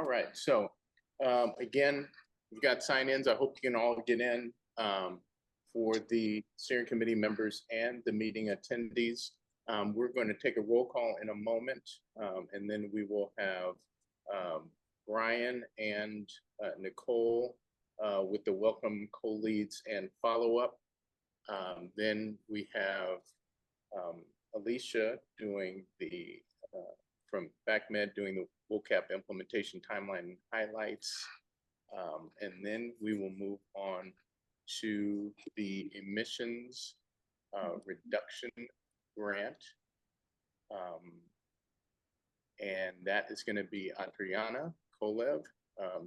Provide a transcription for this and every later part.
right, so again, we've got sign-ins. I hope you can all get in for the steering committee members and the meeting attendees. We're going to take a roll call in a moment, and then we will have Brian and Nicole with the welcome co-leads and follow-up. Then we have Alicia doing the from BAAQMD doing the WOCAP implementation timeline highlights. And then we will move on to the emissions reduction grant. And that is going to be Adriana Kolev,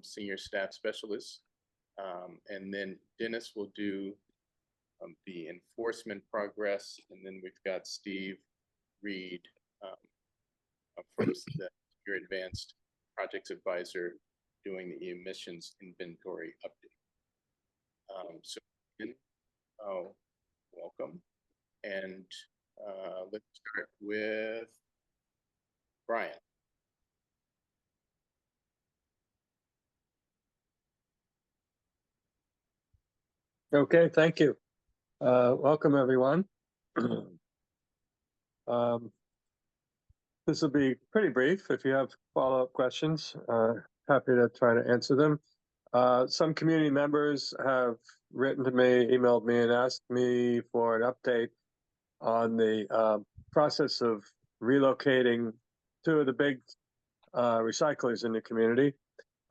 Senior Staff Specialist. And then Dennis will do the enforcement progress. And then we've got Steve Reed from your advanced projects advisor doing the emissions inventory update. So welcome. And let's start with Brian. Okay, thank you. Welcome, everyone. This will be pretty brief. If you have follow-up questions, happy to try to answer them. Some community members have written to me, emailed me, and asked me for an update on the process of relocating two of the big recyclers in the community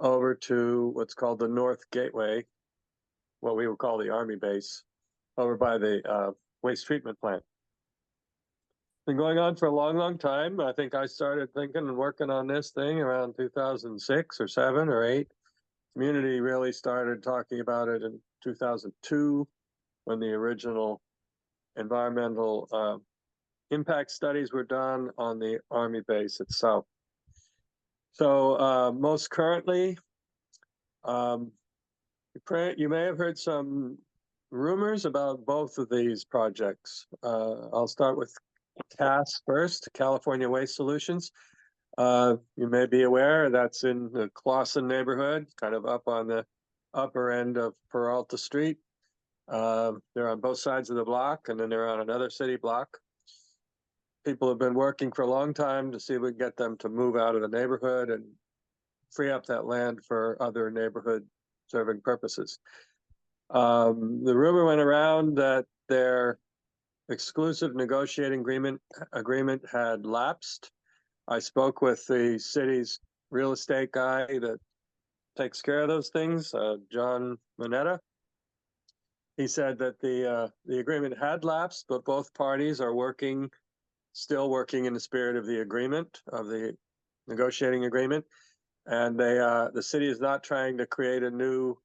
over to what's called the North Gateway, what we would call the Army base, over by the waste treatment plant. Been going on for a long, long time. I think I started thinking and working on this thing around 2006 or 7 or 8. Community really started talking about it in 2002 when the original environmental impact studies were done on the Army base itself. So most currently, you may have heard some rumors about both of these projects. I'll start with CAS first, California Waste Solutions. You may be aware that's in the Clawson neighborhood, kind of up on the upper end of Peralta Street. They're on both sides of the block, and then they're on another city block. People have been working for a long time to see if we can get them to move out of the neighborhood and free up that land for other neighborhood serving purposes. The rumor went around that their exclusive negotiating agreement had lapsed. I spoke with the city's real estate guy that takes care of those things, John Moneta. He said that the agreement had lapsed, but both parties are still working in the spirit of the agreement, of the negotiating agreement. And the city is not trying to create a new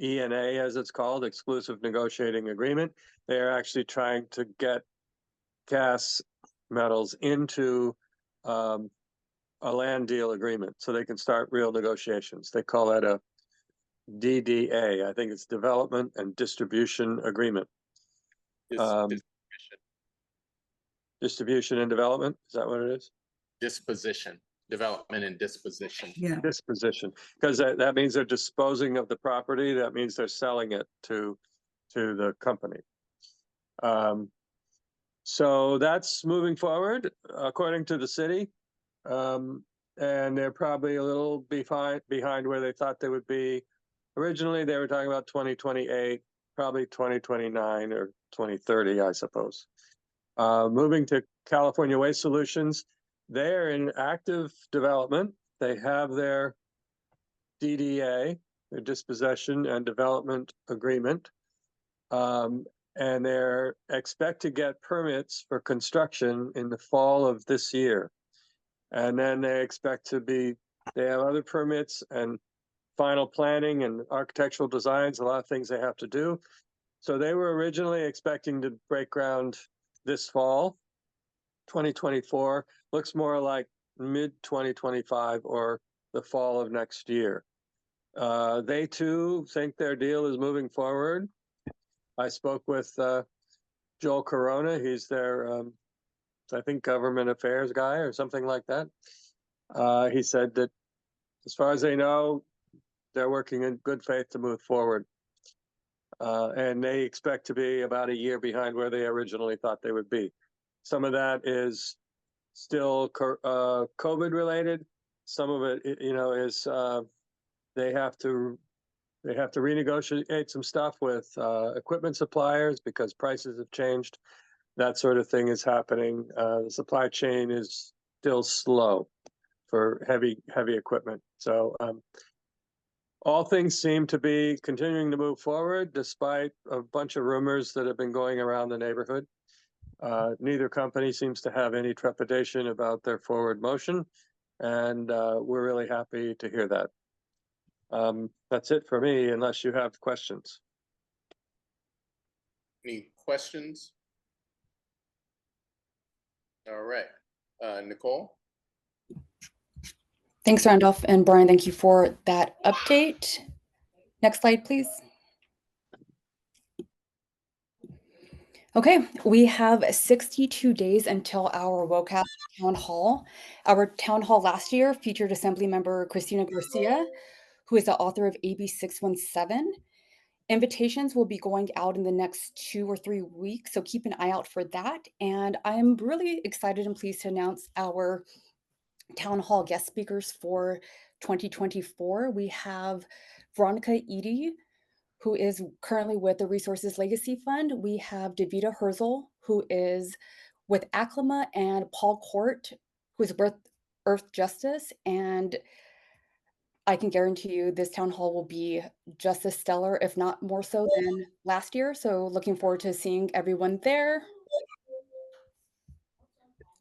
ENA, as it's called, exclusive negotiating agreement. They are actually trying to get gas metals into a land deal agreement so they can start real negotiations. They call that a DDA. I think it's Development and Distribution Agreement. Distribution and Development, is that what it is? Disposition. Development and disposition. Yeah. Disposition, because that means they're disposing of the property. That means they're selling it to the company. So that's moving forward, according to the city. And they're probably a little behind where they thought they would be. Originally, they were talking about 2028, probably 2029 or 2030, I suppose. Moving to California Waste Solutions, they're in active development. They have their DDA, their Dispossession and Development Agreement, and they're expect to get permits for construction in the fall of this year. And then they expect they have other permits and final planning and architectural designs, a lot of things they have to do. So they were originally expecting to break ground this fall. 2024 looks more like mid-2025 or the fall of next year. They too think their deal is moving forward. I spoke with Joel Corona. He's their, I think, government affairs guy or something like that. He said that as far as they know, they're working in good faith to move forward. And they expect to be about a year behind where they originally thought they would be. Some of that is still COVID related. Some of it, is they have to renegotiate some stuff with equipment suppliers because prices have changed. That sort of thing is happening. The supply chain is still slow for heavy equipment. So all things seem to be continuing to move forward despite a bunch of rumors that have been going around the neighborhood. Neither company seems to have any trepidation about their forward motion, and we're really happy to hear that. That's it for me, unless you have questions. Any questions? All right, Nicole? Thanks, Randolph, and Brian, thank you for that update. Next slide, please. Okay, we have 62 days until our WOCAP town hall. Our town hall last year featured Assemblymember Cristina Garcia, who is the author of AB 617. Invitations will be going out in the next 2 or 3 weeks, so keep an eye out for that. And I'm really excited and pleased to announce our town hall guest speakers for 2024. We have Veronica Eady, who is currently with the Resources Legacy Fund. We have Davida Herzl, who is with ACLMA, and Paul Court, who is with Earth Justice. And I can guarantee you this town hall will be just as stellar, if not more so than last year. So looking forward to seeing everyone there.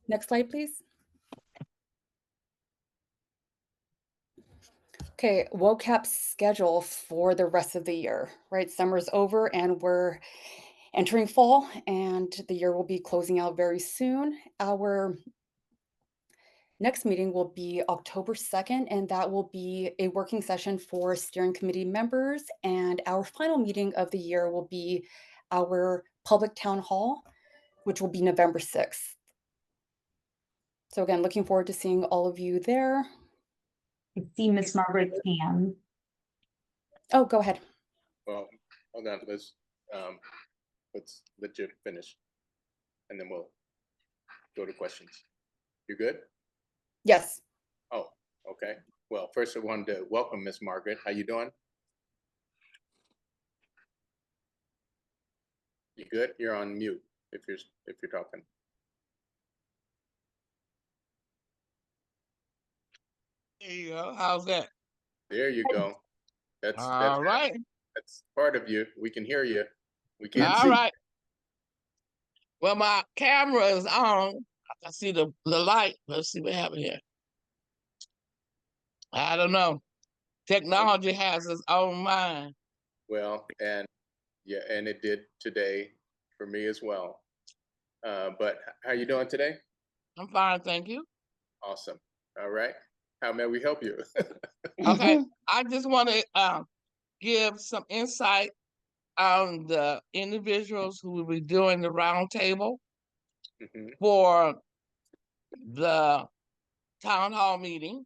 Next slide, please. Okay, WOCAP schedule for the rest of the year, right? Summer's over and we're entering fall, and the year will be closing out very soon. Our next meeting will be October 2nd, and that will be a working session for steering committee members. And our final meeting of the year will be our public town hall, which will be November 6th. So again, looking forward to seeing all of you there. I see Miss Margaret hand. Oh, go ahead. Well, hold on, let's let you finish, and then we'll go to questions. You good? Yes. Oh, okay. Well, first I wanted to welcome Miss Margaret. How you doing? You good? You're on mute if you're talking. There you go. How's that? There you go. That's All right. That's part of you. We can hear you. We can't All see. right. Well, my camera is on. I can see the light. Let's see what happened here. I don't know. Technology has its own mind. Well, and yeah, and it did today for me as well. But how you doing today? I'm fine, thank you. Awesome. All right. How may we help you? Okay. I just want to give some insight on the individuals who will be doing the roundtable for the town hall meeting.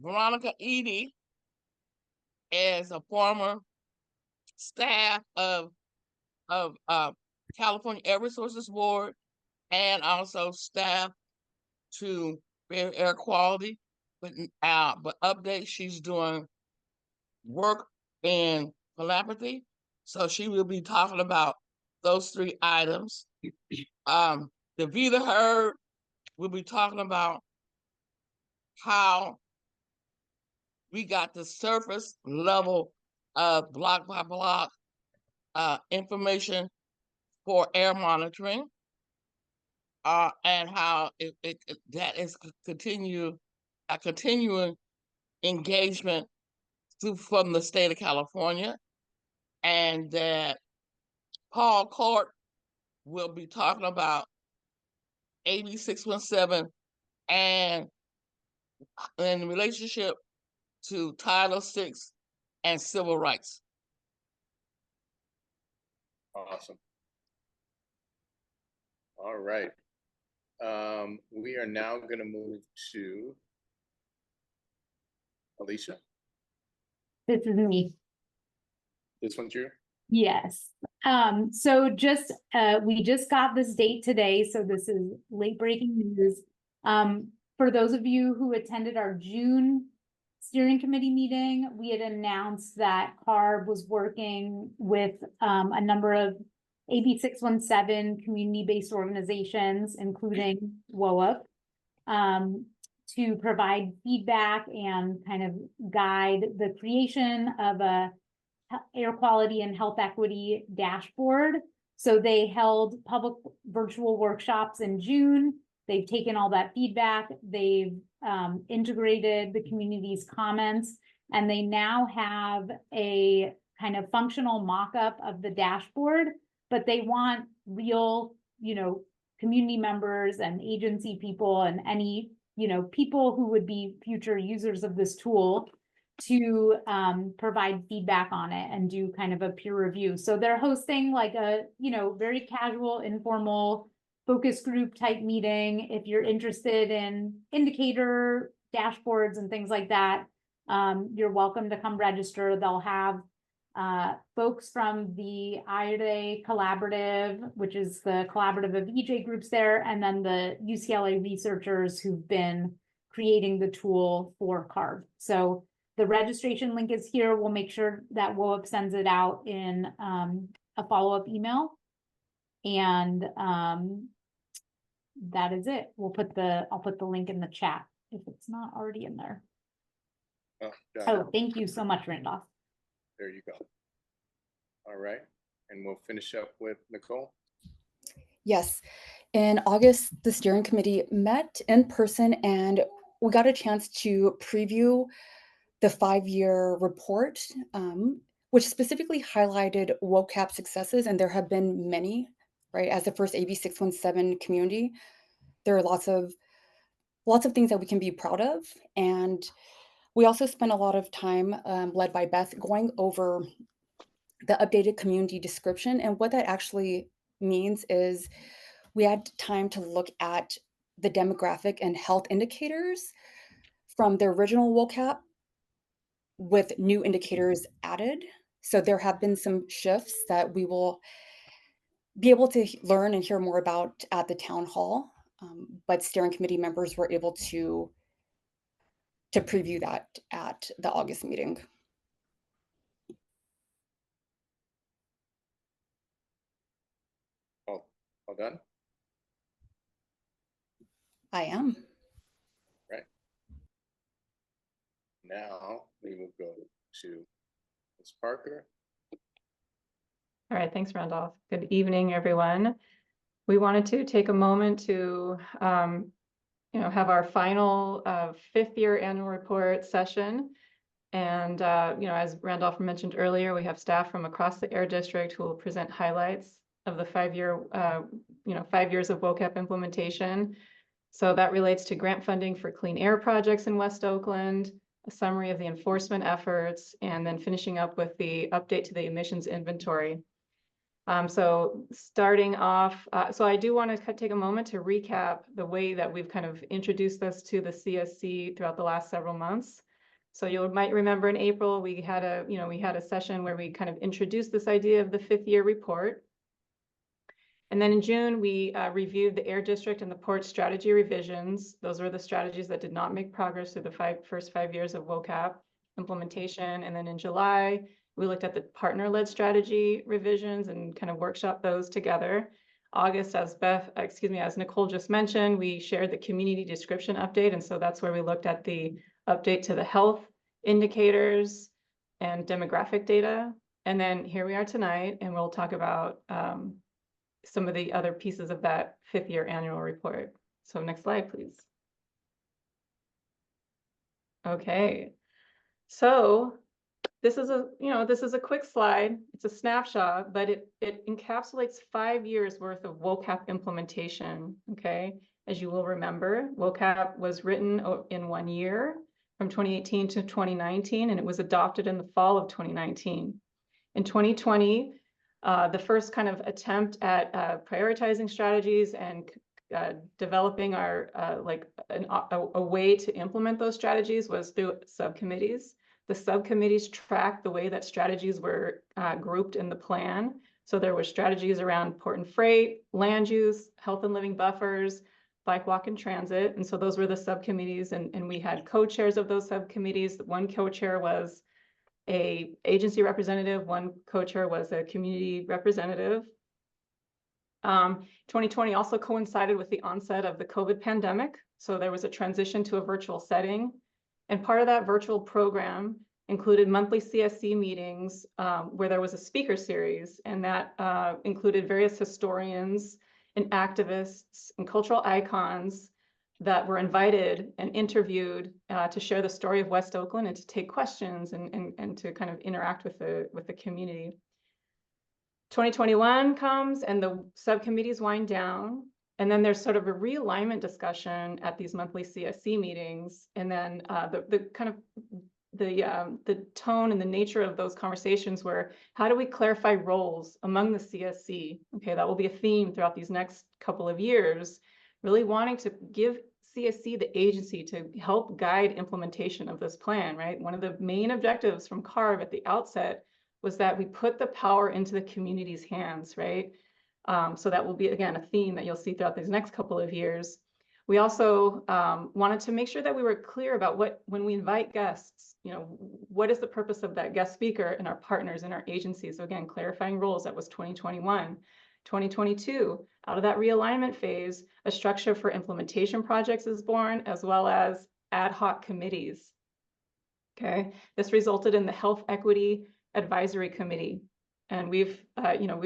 Veronica Eady is a former staff of California Air Resources Board and also staff to Fair Air Quality. But update, she's doing work in philanthropy. So she will be talking about those 3 items. Davida Hurd will be talking about how we got the surface level of block by block information for air monitoring, and how that is continuing engagement from the state of California, and that Paul Court will be talking about AB 617 and in relationship to Title VI and civil rights. Awesome. All right. We are now going to move to Alicia. This is me. This one's you. Yes. So just, we just got this date today, so this is late breaking news. For those of you who attended our June steering committee meeting, we had announced that CARB was working with, a number of AB 617 community-based organizations, including WOCAP, to provide feedback and kind of guide the creation of a air quality and health equity dashboard. So they held public virtual workshops in June. They've taken all that feedback. They've integrated the community's comments, and they now have a kind of functional mock-up of the dashboard, but they want real, community members and agency people and any, people who would be future users of this tool to provide feedback on it and do kind of a peer review. So they're hosting like a, very casual, informal focus group type meeting. If you're interested in indicator dashboards and things like that, you're welcome to come register. They'll have folks from the IRA Collaborative, which is the collaborative of EJ groups there, and then the UCLA researchers who've been creating the tool for CARB. So the registration link is here. We'll make sure that WOAP sends it out in a follow-up email. And that is it. I'll put the link in the chat if it's not already in there. Oh, thank you so much, Randolph. There you go. All right. And we'll finish up with Nicole. Yes. In August, the steering committee met in person and we got a chance to preview the 5-year report, which specifically highlighted WOCAP successes, and there have been many, right? As the first AB 617 community, there are lots of things that we can be proud of. And we also spent a lot of time, led by Beth, going over the updated community description. And what that actually means is we had time to look at the demographic and health indicators from the original WOCAP with new indicators added. So there have been some shifts that we will be able to learn and hear more about at the town hall. But steering committee members were able to preview that at the August meeting. All done? I am. Right. Now we will go to Ms. Parker. All right, thanks, Randolph. Good evening, everyone. We wanted to take a moment to have our final 5th year annual report session. And as Randolph mentioned earlier, we have staff from across the Air District who will present highlights of the 5-year, 5 years of WOCAP implementation. So that relates to grant funding for clean air projects in West Oakland, a summary of the enforcement efforts, and then finishing up with the update to the emissions inventory. So starting off, so I do want to take a moment to recap the way that we've kind of introduced this to the CSC throughout the last several months. So you might remember in April, we had a session where we kind of introduced this idea of the 5th year report. And then in June, we reviewed the Air District and the Port strategy revisions. Those were the strategies that did not make progress through the first 5 years of WOCAP implementation. And then in July, we looked at the partner-led strategy revisions and kind of workshop those together. August, as Nicole just mentioned, we shared the community description update. And so that's where we looked at the update to the health indicators and demographic data. And then here we are tonight, and we'll talk about some of the other pieces of that 5th year annual report. So next slide, please. Okay, so this is a quick slide. It's a snapshot, but it encapsulates 5 years worth of WOCAP implementation. Okay, as you will remember, WOCAP was written in 1 year from 2018 to 2019, and it was adopted in the fall of 2019. In 2020, the first kind of attempt at prioritizing strategies and developing our a way to implement those strategies was through subcommittees. The subcommittees track the way that strategies were grouped in the plan. So there were strategies around port and freight, land use, health and living buffers, bike, walk, and transit. And so those were the subcommittees, and we had co-chairs of those subcommittees. One co-chair was a agency representative, one co-chair was a community representative. 2020 also coincided with the onset of the COVID pandemic. So there was a transition to a virtual setting. And part of that virtual program included monthly CSC meetings where there was a speaker series, and that included various historians and activists and cultural icons that were invited and interviewed to share the story of West Oakland and to take questions and to kind of interact with the community. 2021 comes and the subcommittees wind down, and then there's sort of a realignment discussion at these monthly CSC meetings, and then the tone and the nature of those conversations were, how do we clarify roles among the CSC? Okay, that will be a theme throughout these next couple of years, really wanting to give CSC the agency to help guide implementation of this plan, right? One of the main objectives from CARB at the outset was that we put the power into the community's hands, right? So that will be, again, a theme that you'll see throughout these next couple of years. We also wanted to make sure that we were clear about when we invite guests, what is the purpose of that guest speaker and our partners and our agencies? So again, clarifying roles, that was 2021. 2022, out of that realignment phase, a structure for implementation projects is born, as well as ad hoc committees. Okay, this resulted in the Health Equity Advisory Committee. And we've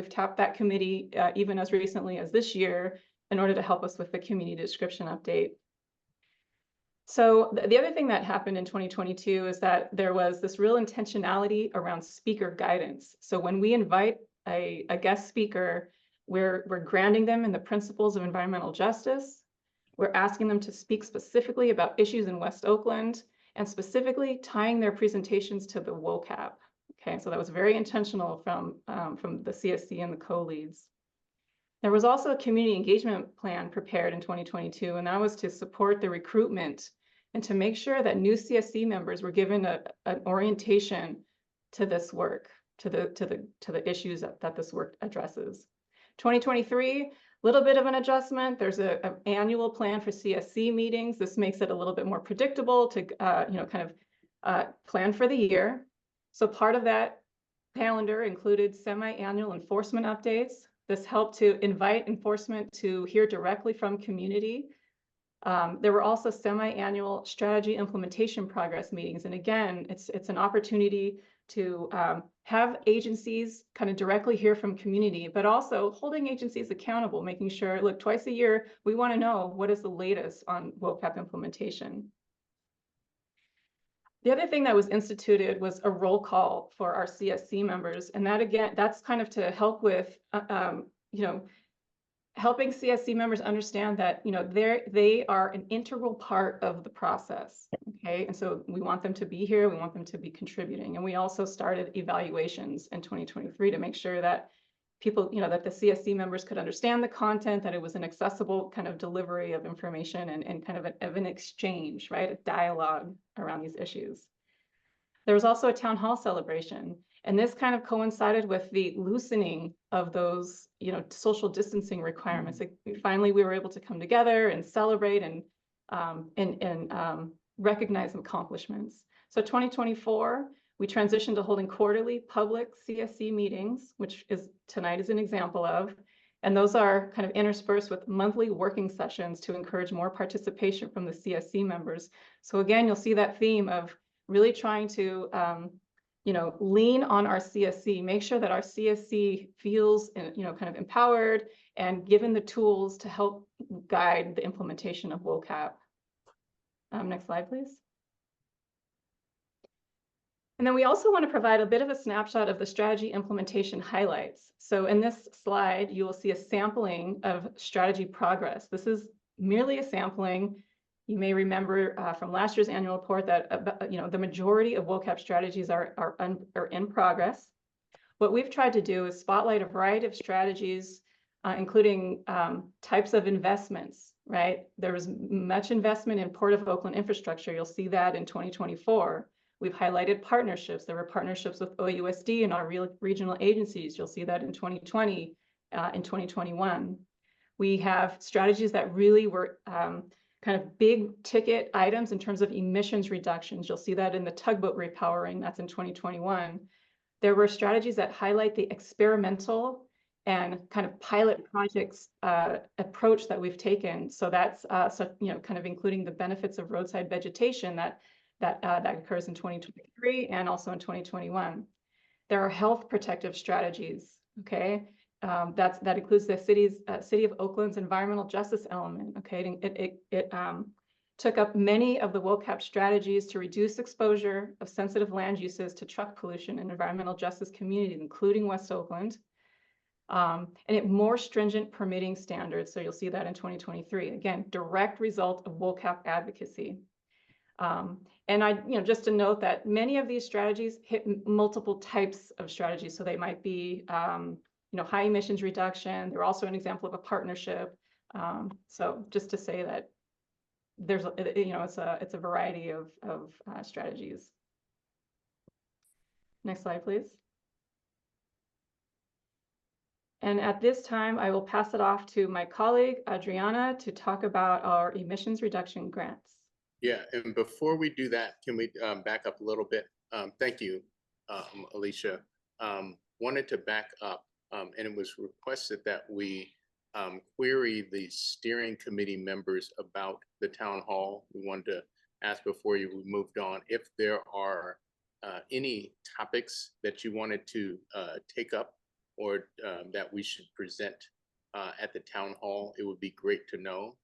tapped that committee even as recently as this year in order to help us with the community description update. So the other thing that happened in 2022 is that there was this real intentionality around speaker guidance. So when we invite a guest speaker, we're grounding them in the principles of environmental justice. We're asking them to speak specifically about issues in West Oakland, and specifically tying their presentations to the WOCAP. Okay, so that was very intentional from the CSC and the co-leads. There was also a community engagement plan prepared in 2022, and that was to support the recruitment and to make sure that new CSC members were given an orientation to this work, to the issues that this work addresses. 2023, a little bit of an adjustment. There's an annual plan for CSC meetings. This makes it a little bit more predictable to plan for the year. So part of that calendar included semi-annual enforcement updates. This helped to invite enforcement to hear directly from community. There were also semi-annual strategy implementation progress meetings. And again, it's an opportunity to have agencies kind of directly hear from community, but also holding agencies accountable, making sure, look, twice a year, we want to know what is the latest on WOCAP implementation. The other thing that was instituted was a roll call for our CSC members. And that, again, that's kind of to help with, helping CSC members understand that, they are an integral part of the process, okay? And so we want them to be here, we want them to be contributing. And we also started evaluations in 2023 to make sure that people, that the CSC members could understand the content, that it was an accessible kind of delivery of information and kind of an exchange, right? A dialogue around these issues. There was also a town hall celebration, and this kind of coincided with the loosening of those, social distancing requirements. Like, finally, we were able to come together and celebrate and recognize accomplishments. So 2024, we transitioned to holding quarterly public CSC meetings, which tonight is an example of, and those are kind of interspersed with monthly working sessions to encourage more participation from the CSC members. So again, you'll see that theme of really trying to lean on our CSC, make sure that our CSC feels, kind of empowered and given the tools to help guide the implementation of WOCAP. Next slide, please. And then we also want to provide a bit of a snapshot of the strategy implementation highlights. So in this slide, you will see a sampling of strategy progress. This is merely a sampling. You may remember from last year's annual report that the majority of WOCAP strategies are in progress. What we've tried to do is spotlight a variety of strategies including types of investments, right? There was much investment in Port of Oakland infrastructure. You'll see that in 2024. We've highlighted partnerships. There were partnerships with OUSD and our regional agencies. You'll see that in 2020, in 2021. We have strategies that really were kind of big ticket items in terms of emissions reductions. You'll see that in the tugboat repowering, that's in 2021. There were strategies that highlight the experimental and kind of pilot projects approach that we've taken. So that's kind of including the benefits of roadside vegetation that occurs in 2023 and also in 2021. There are health protective strategies, okay? That includes the City of Oakland's environmental justice element, okay? It took up many of the WOCAP strategies to reduce exposure of sensitive land uses to truck pollution in environmental justice communities, including West Oakland. And more stringent permitting standards. So you'll see that in 2023. Again, direct result of WOCAP advocacy. And just to note that many of these strategies hit multiple types of strategies. So they might be, high emissions reduction. They're also an example of a partnership. So just to say that there's, it's a variety of strategies. Next slide, please. And at this time, I will pass it off to my colleague, Adriana, to talk about our emissions reduction grants. Yeah, and before we do that, can we back up a little bit? Thank you, Alicia. Wanted to back up, and it was requested that we query the steering committee members about the town hall. We wanted to ask before we moved on if there are any topics that you wanted to take up or that we should present at the town hall. It would be great to know.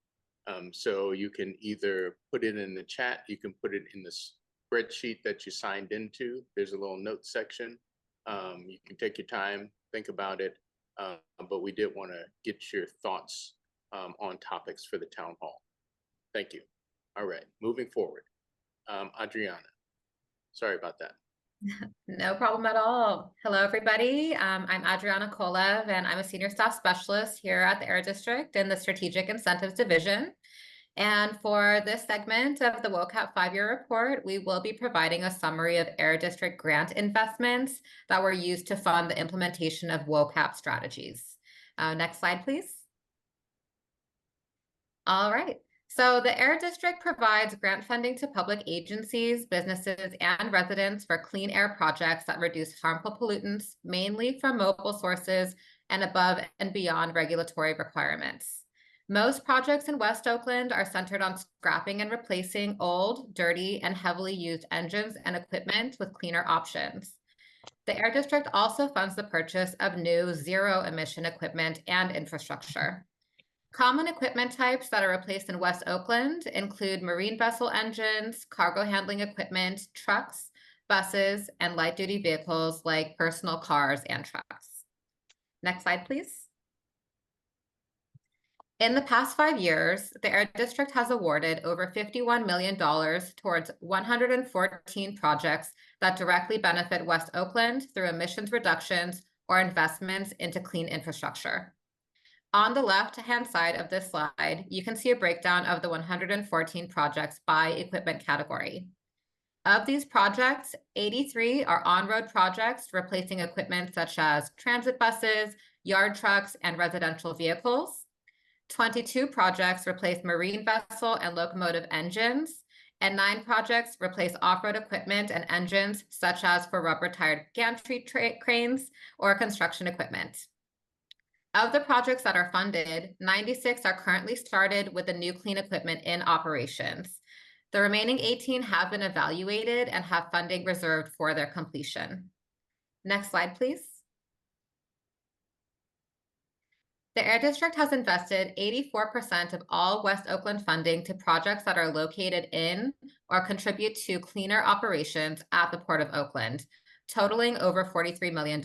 So you can either put it in the chat, you can put it in the spreadsheet that you signed into. There's a little note section. You can take your time, think about it, but we did want to get your thoughts on topics for the town hall. Thank you. All right, moving forward. Adriana, sorry about that. No problem at all. Hello, everybody. I'm Adriana Kolev, and I'm a senior staff specialist here at the Air District in the Strategic Incentives Division. And for this segment of the WOCAP 5-year report, we will be providing a summary of Air District grant investments that were used to fund the implementation of WOCAP strategies. Next slide, please. All right. So the Air District provides grant funding to public agencies, businesses, and residents for clean air projects that reduce harmful pollutants, mainly from mobile sources and above and beyond regulatory requirements. Most projects in West Oakland are centered on scrapping and replacing old, dirty, and heavily used engines and equipment with cleaner options. The Air District also funds the purchase of new zero-emission equipment and infrastructure. Common equipment types that are replaced in West Oakland include marine vessel engines, cargo handling equipment, trucks, buses, and light-duty vehicles like personal cars and trucks. Next slide, please. In the past 5 years, the Air District has awarded over $51 million towards 114 projects that directly benefit West Oakland through emissions reductions or investments into clean infrastructure. On the left-hand side of this slide, you can see a breakdown of the 114 projects by equipment category. Of these projects, 83 are on-road projects replacing equipment such as transit buses, yard trucks, and residential vehicles. 22 projects replace marine vessel and locomotive engines, and 9 projects replace off-road equipment and engines such as for rubber-tired gantry cranes or construction equipment. Of the projects that are funded, 96 are currently started with the new clean equipment in operations. The remaining 18 have been evaluated and have funding reserved for their completion. Next slide, please. The Air District has invested 84% of all West Oakland funding to projects that are located in or contribute to cleaner operations at the Port of Oakland, totaling over $43 million.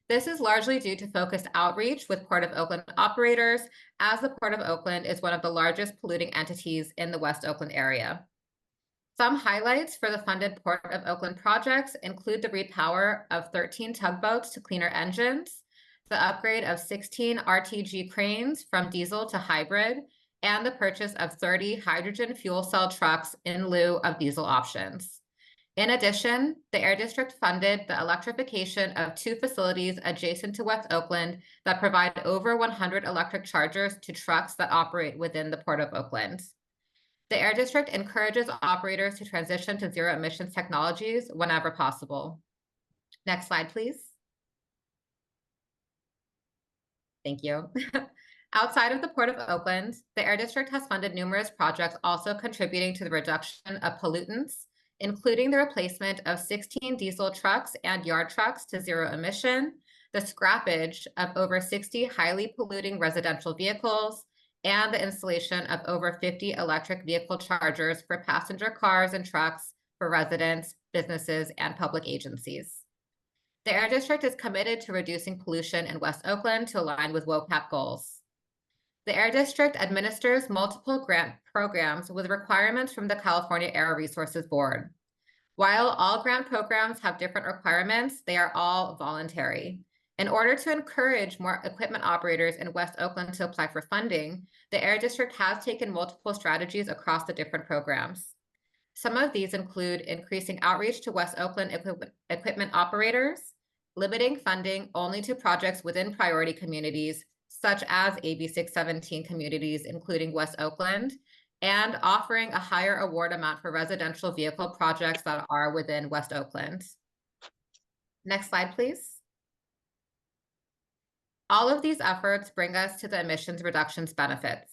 This is largely due to focused outreach with Port of Oakland operators, as the Port of Oakland is one of the largest polluting entities in the West Oakland area. Some highlights for the funded Port of Oakland projects include the repower of 13 tugboats to cleaner engines, the upgrade of 16 RTG cranes from diesel to hybrid, and the purchase of 30 hydrogen fuel cell trucks in lieu of diesel options. In addition, the Air District funded the electrification of 2 facilities adjacent to West Oakland that provide over 100 electric chargers to trucks that operate within the Port of Oakland. The Air District encourages operators to transition to zero emissions technologies whenever possible. Next slide, please. Thank you. Outside of the Port of Oakland, the Air District has funded numerous projects also contributing to the reduction of pollutants, including the replacement of 16 diesel trucks and yard trucks to zero emission, the scrappage of over 60 highly polluting residential vehicles, and the installation of over 50 electric vehicle chargers for passenger cars and trucks for residents, businesses, and public agencies. The Air District is committed to reducing pollution in West Oakland to align with WOCAP goals. The Air District administers multiple grant programs with requirements from the California Air Resources Board. While all grant programs have different requirements, they are all voluntary. In order to encourage more equipment operators in West Oakland to apply for funding, the Air District has taken multiple strategies across the different programs. Some of these include increasing outreach to West Oakland equipment operators, limiting funding only to projects within priority communities, such as AB 617 communities, including West Oakland, and offering a higher award amount for residential vehicle projects that are within West Oakland. Next slide, please. All of these efforts bring us to the emissions reductions benefits.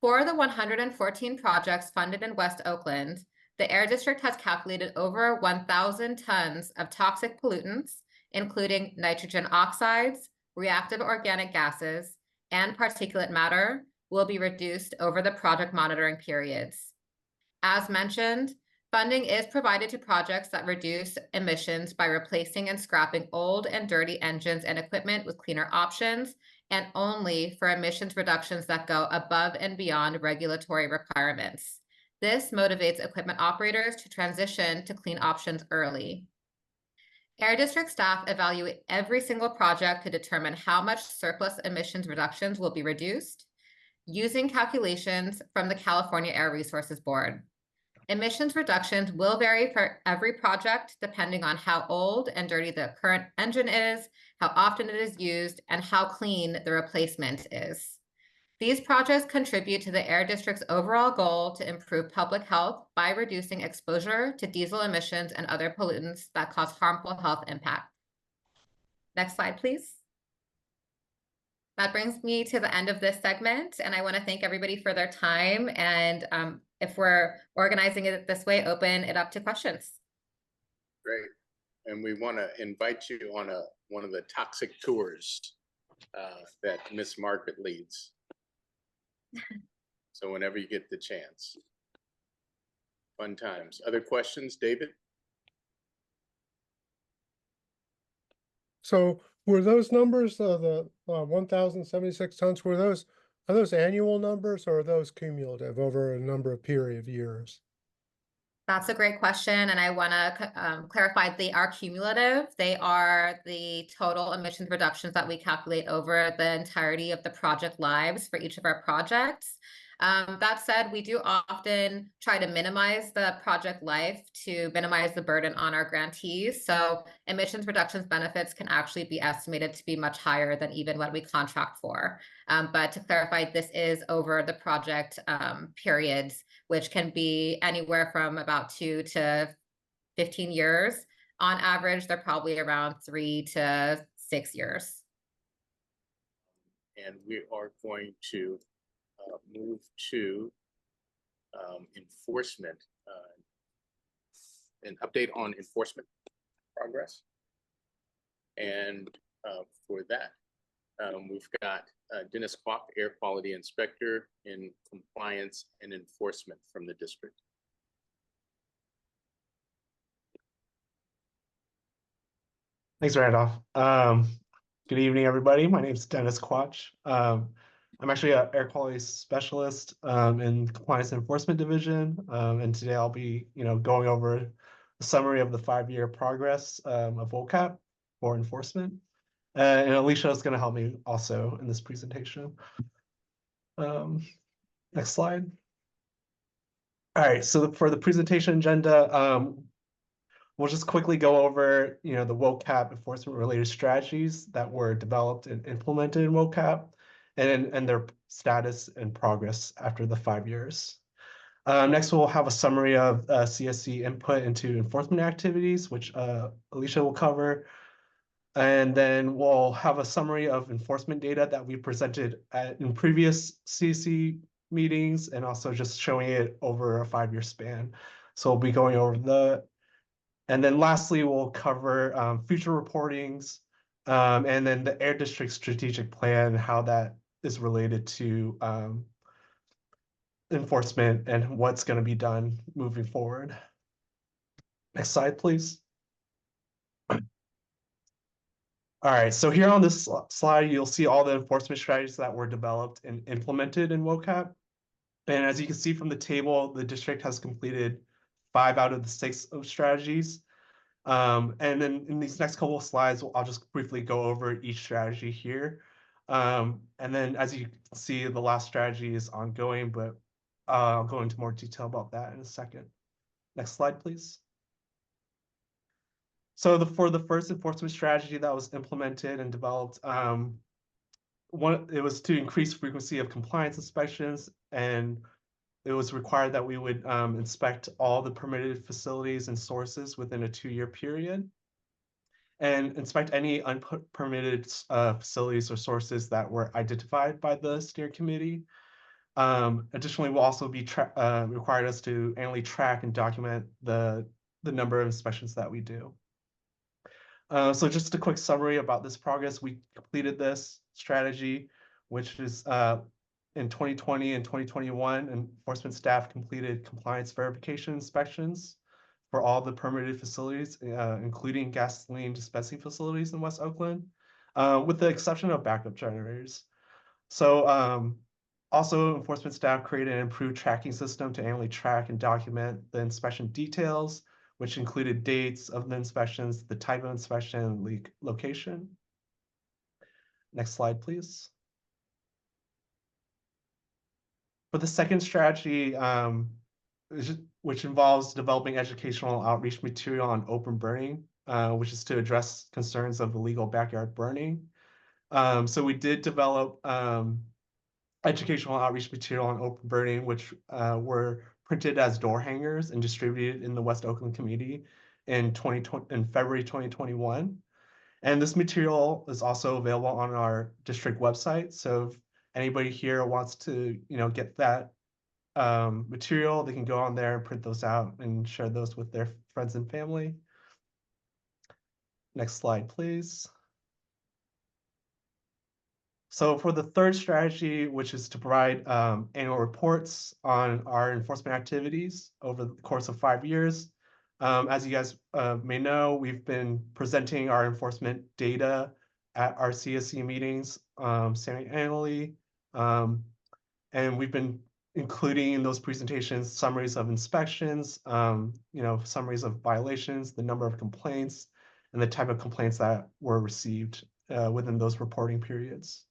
For the 114 projects funded in West Oakland, the Air District has calculated over 1,000 tons of toxic pollutants, including nitrogen oxides, reactive organic gases, and particulate matter, will be reduced over the project monitoring periods. As mentioned, funding is provided to projects that reduce emissions by replacing and scrapping old and dirty engines and equipment with cleaner options, and only for emissions reductions that go above and beyond regulatory requirements. This motivates equipment operators to transition to clean options early. Air District staff evaluate every single project to determine how much surplus emissions reductions will be reduced, using calculations from the California Air Resources Board. Emissions reductions will vary for every project depending on how old and dirty the current engine is, how often it is used, and how clean the replacement is. These projects contribute to the Air District's overall goal to improve public health by reducing exposure to diesel emissions and other pollutants that cause harmful health impact. Next slide, please. That brings me to the end of this segment, and I want to thank everybody for their time. And if we're organizing it this way, open it up to questions. Great. And we want to invite you on one of the toxic tours that Miss Margaret leads. So whenever you get the chance. Fun times. Other questions, David? So were those numbers, the 1,076 tons, are those annual numbers or are those cumulative over a number of period of years? That's a great question, and I want to clarify they are cumulative. They are the total emissions reductions that we calculate over the entirety of the project lives for each of our projects. That said, we do often try to minimize the project life to minimize the burden on our grantees. So emissions reductions benefits can actually be estimated to be much higher than even what we contract for. But to clarify, this is over the project periods, which can be anywhere from about 2 to 15 years. On average, they're probably around 3 to 6 years. And we are going to move to enforcement, an update on enforcement progress. And for that, we've got Dennis Kwok, Air Quality Inspector in Compliance and Enforcement from the district. Thanks, Randolph. Good evening, everybody. My name is Dennis Kwok. I'm actually an air quality specialist in Compliance and Enforcement Division, and today I'll be, going over a summary of the 5-year progress of WOCAP for enforcement. And Alicia is going to help me also in this presentation. Next slide. All right, so for the presentation agenda, we'll just quickly go over, the WOCAP enforcement related strategies that were developed and implemented in WOCAP and their status and progress after the 5 years. Next, we'll have a summary of CSC input into enforcement activities, which Alicia will cover. And then we'll have a summary of enforcement data that we presented in previous CSC meetings, and also just showing it over a 5-year span. So we'll be going over and then lastly, we'll cover future reportings, and then the Air District strategic plan, how that is related to enforcement and what's going to be done moving forward. Next slide, please. All right, so here on this slide, you'll see all the enforcement strategies that were developed and implemented in WOCAP. And as you can see from the table, the district has completed 5 out of the 6 strategies. And then in these next couple of slides, I'll just briefly go over each strategy here. And then as you can see, the last strategy is ongoing, but I'll go into more detail about that in a second. Next slide, please. So for the first enforcement strategy that was implemented and developed, it was to increase frequency of compliance inspections, and it was required that we would inspect all the permitted facilities and sources within a 2-year period, and inspect any unpermitted facilities or sources that were identified by the steering committee. Additionally, we'll also be required us to annually track and document the number of inspections that we do. So just a quick summary about this progress. We completed this strategy, which is in 2020 and 2021, enforcement staff completed compliance verification inspections for all the permitted facilities, including gasoline dispensing facilities in West Oakland, with the exception of backup generators. So also, enforcement staff created an improved tracking system to annually track and document the inspection details, which included dates of the inspections, the type of inspection, and location. Next slide, please. For the second strategy, which involves developing educational outreach material on open burning, which is to address concerns of illegal backyard burning. So we did develop educational outreach material on open burning, which were printed as door hangers and distributed in the West Oakland community in February 2021. And this material is also available on our district website. So if anybody here wants to, get that material, they can go on there and print those out and share those with their friends and family. Next slide, please. So for the third strategy, which is to provide annual reports on our enforcement activities over the course of 5 years. As you guys may know, we've been presenting our enforcement data at our CSC meetings semi-annually. And we've been including in those presentations summaries of inspections, summaries of violations, the number of complaints, and the type of complaints that were received within those reporting periods.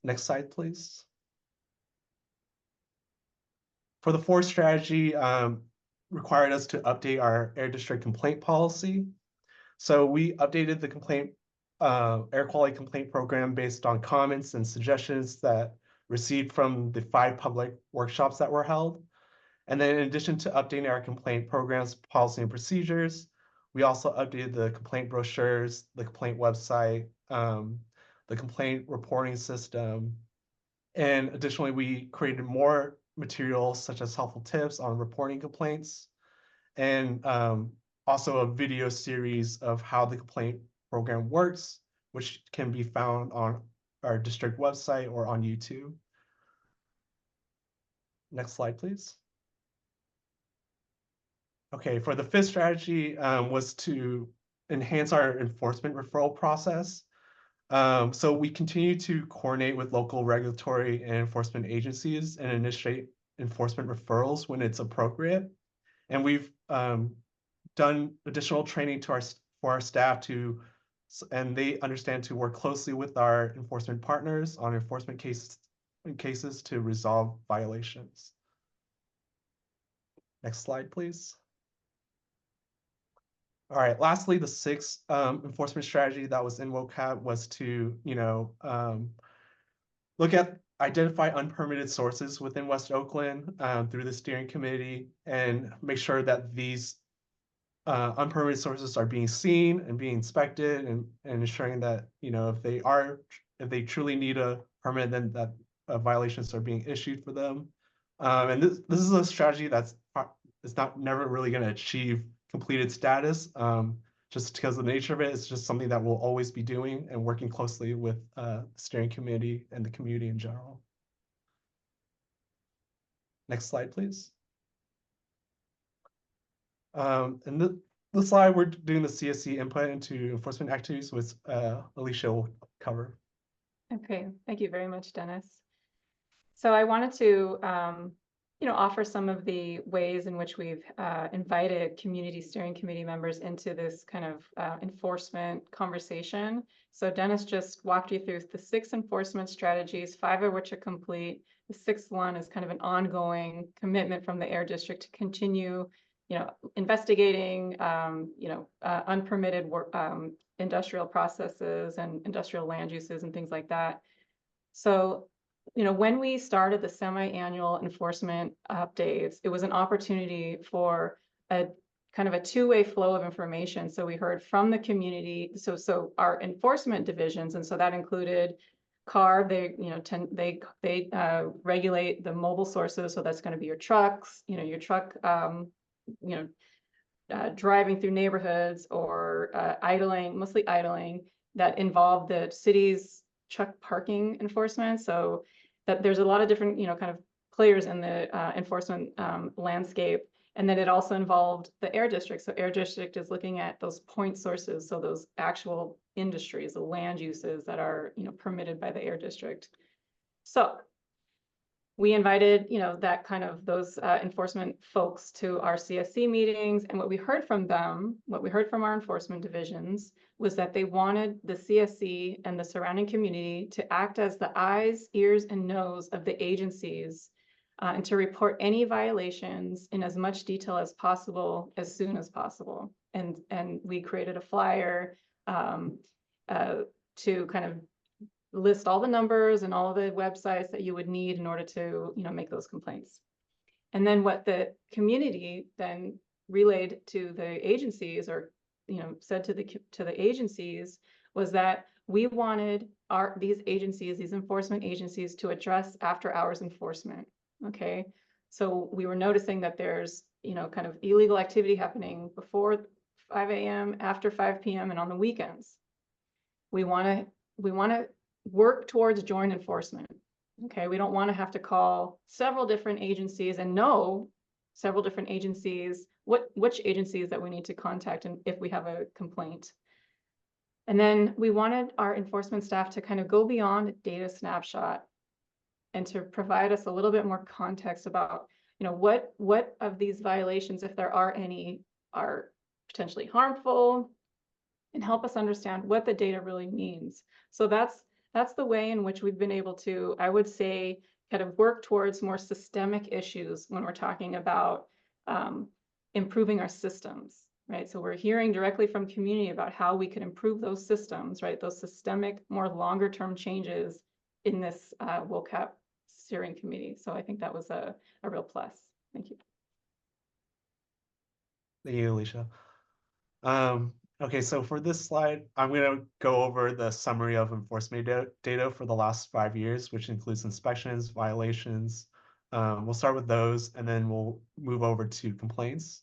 Next slide, please. For the fourth strategy, required us to update our air district complaint policy. So we updated the complaint air quality complaint program based on comments and suggestions that received from the 5 public workshops that were held. And then in addition to updating our complaint programs, policy, and procedures, we also updated the complaint brochures, the complaint website, the complaint reporting system. And additionally, we created more materials such as helpful tips on reporting complaints, and also a video series of how the complaint program works, which can be found on our district website or on YouTube. Next slide, please. Okay, for the fifth strategy was to enhance our enforcement referral process. So we continue to coordinate with local regulatory and enforcement agencies and initiate enforcement referrals when it's appropriate. And we've done additional training for our staff to and they understand to work closely with our enforcement partners on enforcement cases to resolve violations. Next slide, please. All right, lastly, the sixth enforcement strategy that was in WOCAP was to, look at identify unpermitted sources within West Oakland through the steering committee and make sure that these unpermitted sources are being seen and being inspected and ensuring that, if they truly need a permit, then that violations are being issued for them. And this is a strategy that's never really going to achieve completed status, just because of the nature of it. It's just something that we'll always be doing and working closely with the steering committee and the community in general. Next slide, please. And the slide, we're doing the CSC input into enforcement activities, which Alicia will cover. Okay, thank you very much, Dennis. So I wanted to, offer some of the ways in which we've invited community steering committee members into this kind of enforcement conversation. So Dennis just walked you through the 6 enforcement strategies, 5 of which are complete. The 6th one is kind of an ongoing commitment from the Air District to continue, investigating, unpermitted work, industrial processes and industrial land uses and things like that. So when we started the semi-annual enforcement updates, it was an opportunity for a kind of a two-way flow of information. So we heard from the community, so our enforcement divisions, and so that included CAR, they regulate the mobile sources, so that's going to be your trucks, your truck, driving through neighborhoods or mostly idling, that involve the city's truck parking enforcement. So that there's a lot of different, kind of players in the enforcement landscape. And then it also involved the Air District. So Air District is looking at those point sources. So those actual industries, the land uses that are, permitted by the Air District. So we invited, that kind of those enforcement folks to our CSC meetings. And what we heard from them, what we heard from our enforcement divisions, was that they wanted the CSC and the surrounding community to act as the eyes, ears, and nose of the agencies and to report any violations in as much detail as possible, as soon as possible. And we created a flyer to kind of list all the numbers and all the websites that you would need in order to, make those complaints. And then what the community then relayed to the agencies, or said to the agencies, was that we wanted these enforcement agencies to address after hours enforcement. Okay, so we were noticing that there's kind of illegal activity happening before 5 a.m., after 5 p.m., and on the weekends. We want to work towards joint enforcement. Okay, we don't want to have to call several different agencies and know several different agencies, which agencies that we need to contact and if we have a complaint. And then we wanted our enforcement staff to kind of go beyond data snapshot and to provide us a little bit more context about, what of these violations, if there are any, are potentially harmful, and help us understand what the data really means. So that's the way in which we've been able to, I would say, kind of work towards more systemic issues when we're talking about improving our systems, right? So we're hearing directly from community about how we can improve those systems, right? Those systemic, more longer term changes in this WOCAP steering committee. So I think that was a real plus. Thank you. Thank you, Alicia. Okay, so for this slide, I'm going to go over the summary of enforcement data for the last 5 years, which includes inspections, violations. We'll start with those, and then we'll move over to complaints.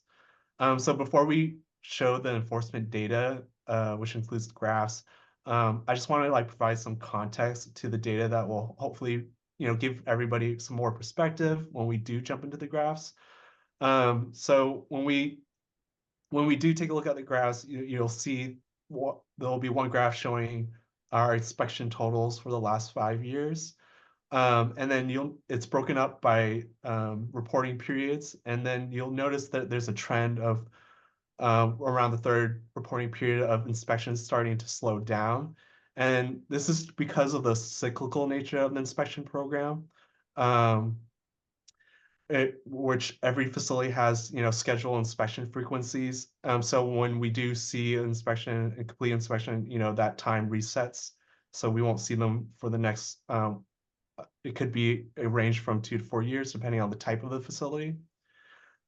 So before we show the enforcement data, which includes graphs, I just want to provide some context to the data that will hopefully give everybody some more perspective when we do jump into the graphs. So when we do take a look at the graphs, you'll see there'll be one graph showing our inspection totals for the last 5 years. And then it's broken up by reporting periods. And then you'll notice that there's a trend of around the third reporting period of inspections starting to slow down. And this is because of the cyclical nature of the inspection program. Which every facility has, scheduled inspection frequencies. So when we do see an inspection, a complete inspection, that time resets. So we won't see them for the next, it could be a range from 2 to 4 years, depending on the type of the facility.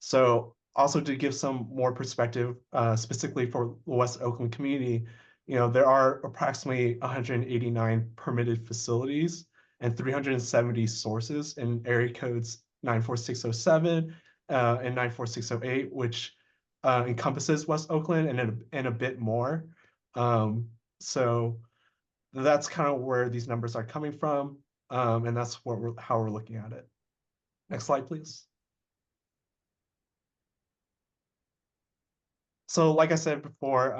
So also to give some more perspective, specifically for the West Oakland community, there are approximately 189 permitted facilities and 370 sources in area codes 94607 and 94608, which encompasses West Oakland and a bit more. So that's kind of where these numbers are coming from, and that's how we're looking at it. Next slide, please. So like I said before,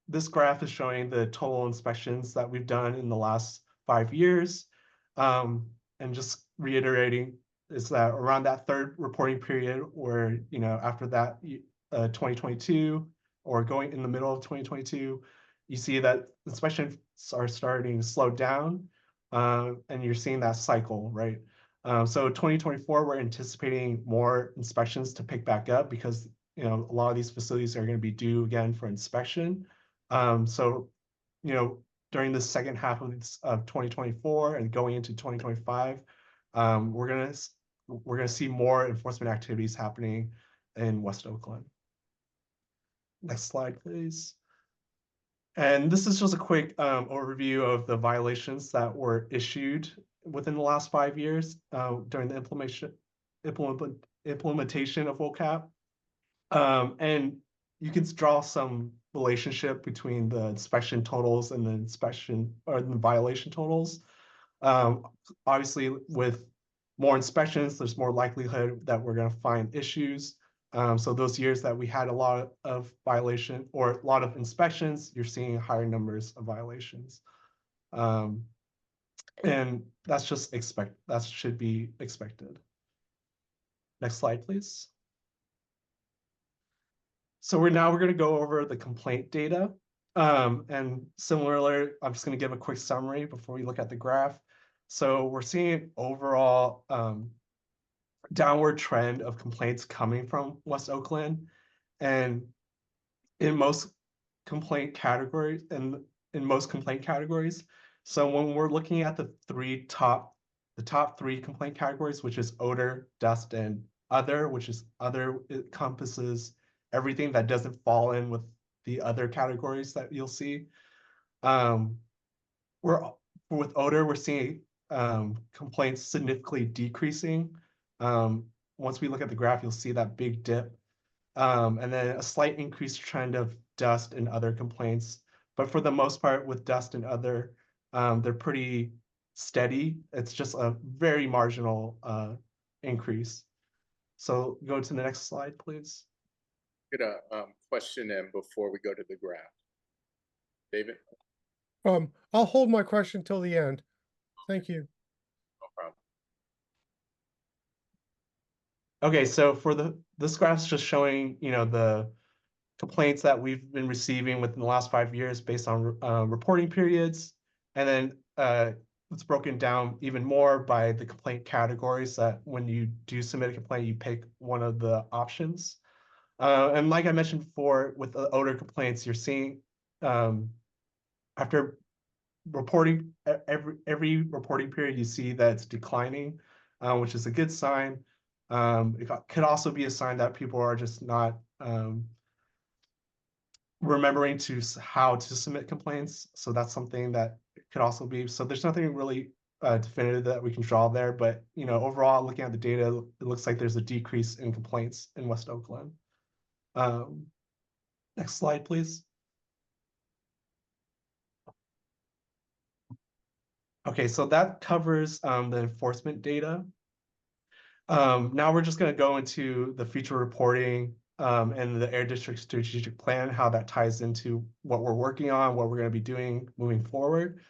this graph is showing the total inspections that we've done in the last 5 years. And just reiterating is that around that third reporting period, or after that 2022, or going in the middle of 2022, you see that inspections are starting to slow down, and you're seeing that cycle, right? So 2024, we're anticipating more inspections to pick back up because a lot of these facilities are going to be due again for inspection. So during the second half of 2024 and going into 2025, we're gonna see more enforcement activities happening in West Oakland. Next slide, please. And this is just a quick overview of the violations that were issued within the last 5 years during the implementation of WOCAP. And you can draw some relationship between the inspection totals and the inspection or the violation totals. Obviously, with more inspections, there's more likelihood that we're going to find issues. So those years that we had a lot of violation or a lot of inspections, you're seeing higher numbers of violations. And that's just that should be expected. Next slide, please. So we're going to go over the complaint data. And similarly, I'm just going to give a quick summary before we look at the graph. So we're seeing overall downward trend of complaints coming from West Oakland, and in most complaint categories, So when we're looking at the top three complaint categories, which is odor, dust, and other, which is other, it encompasses everything that doesn't fall in with the other categories that you'll see. With odor, we're seeing complaints significantly decreasing. Once we look at the graph, you'll see that big dip, and then a slight increased trend of dust and other complaints. But for the most part, with dust and other, they're pretty steady. It's just a very marginal increase. So go to the next slide, please. Get a question in before we go to the graph. David? I'll hold my question till the end. Thank you. No problem. Okay, so for this graph's just showing, the complaints that we've been receiving within the last 5 years based on reporting periods. And then it's broken down even more by the complaint categories that when you do submit a complaint, you pick one of the options. And like I mentioned before, with the odor complaints, you're seeing after reporting every reporting period, you see that it's declining, which is a good sign. It could also be a sign that people are just not remembering how to submit complaints. So that's something that could also be. So there's nothing really definitive that we can draw there, but overall, looking at the data, it looks like there's a decrease in complaints in West Oakland. Next slide, please. Okay, so that covers the enforcement data. Now we're just going to go into the future reporting and the Air District strategic plan, how that ties into what we're working on, what we're going to be doing moving forward.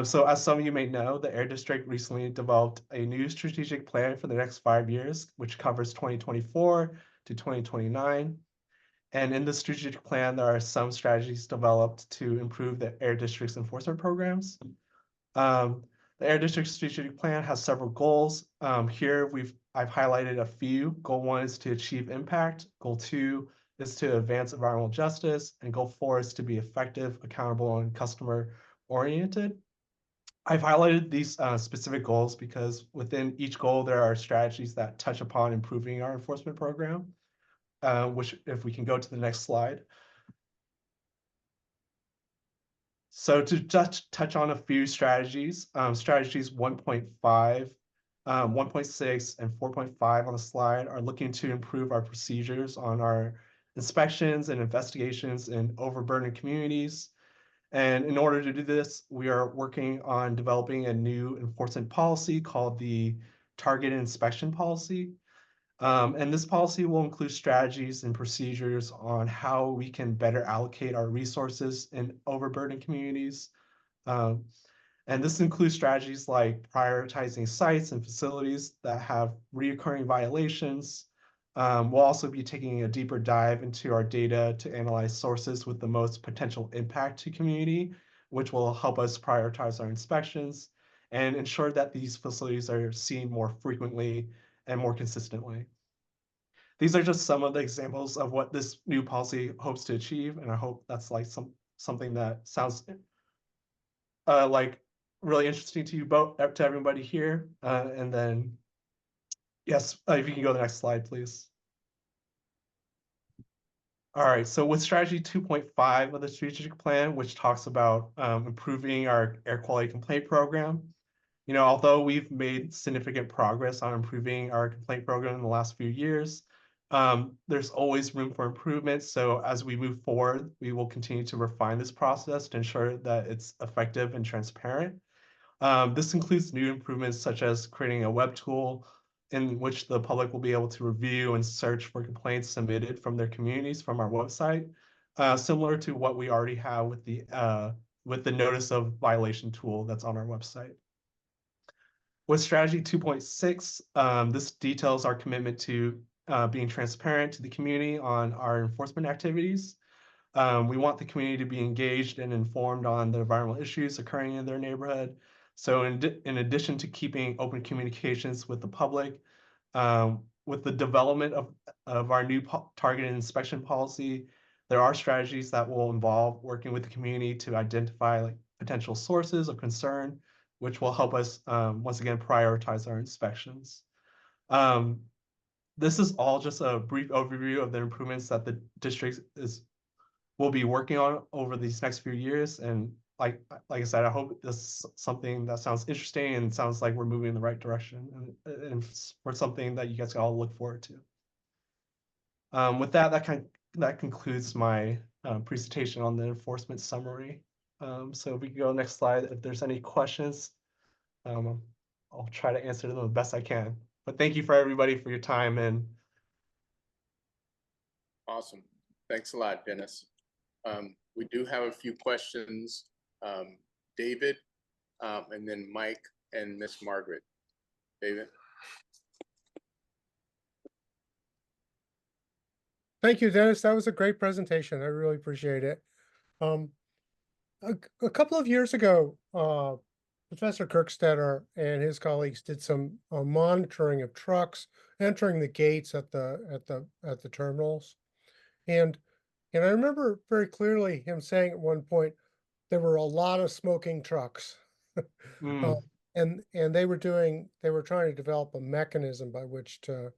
So as some of you may know, the Air District recently developed a new strategic plan for the next 5 years, which covers 2024 to 2029. And in the strategic plan, there are some strategies developed to improve the Air District's enforcement programs. The Air District strategic plan has several goals. Here I've highlighted a few. Goal 1 is to achieve impact. Goal 2 is to advance environmental justice, and goal 4 is to be effective, accountable, and customer oriented. I've highlighted these specific goals because within each goal, there are strategies that touch upon improving our enforcement program, which if we can go to the next slide. So to just touch on a few strategies, strategies 1.5, 1.6, and 4.5 on the slide are looking to improve our procedures on our inspections and investigations in overburdened communities. And in order to do this, we are working on developing a new enforcement policy called the Targeted Inspection Policy. And this policy will include strategies and procedures on how we can better allocate our resources in overburdened communities. And this includes strategies like prioritizing sites and facilities that have reoccurring violations. We'll also be taking a deeper dive into our data to analyze sources with the most potential impact to community, which will help us prioritize our inspections and ensure that these facilities are seen more frequently and more consistently. These are just some of the examples of what this new policy hopes to achieve, and I hope that's like something that sounds like really interesting to you both, to everybody here. And then, yes, if you can go to the next slide, please. All right, so with strategy 2.5 of the strategic plan, which talks about improving our air quality complaint program, although we've made significant progress on improving our complaint program in the last few years, there's always room for improvement. So as we move forward, we will continue to refine this process to ensure that it's effective and transparent. This includes new improvements such as creating a web tool in which the public will be able to review and search for complaints submitted from their communities from our website, similar to what we already have with the notice of violation tool that's on our website. With strategy 2.6, this details our commitment to being transparent to the community on our enforcement activities. We want the community to be engaged and informed on the environmental issues occurring in their neighborhood. So in addition to keeping open communications with the public, with the development of our new targeted inspection policy, there are strategies that will involve working with the community to identify potential sources of concern, which will help us once again prioritize our inspections. This is all just a brief overview of the improvements that the district will be working on over these next few years. And like I said, I hope this is something that sounds interesting and sounds like we're moving in the right direction, and for something that you guys can all look forward to. With that, that concludes my presentation on the enforcement summary. So if we can go next slide, if there's any questions, I'll try to answer them the best I can. But thank you for everybody for your time. And awesome. Thanks a lot, Dennis. We do have a few questions. David, and then Mike and Miss Margaret. David. Thank you, Dennis. That was a great presentation. I really appreciate it. A couple of years ago, Professor Kirkstetter and his colleagues did some monitoring of trucks entering the gates at the terminals, and I remember very clearly him saying at one point there were a lot of smoking trucks, and they were trying to develop a mechanism by which to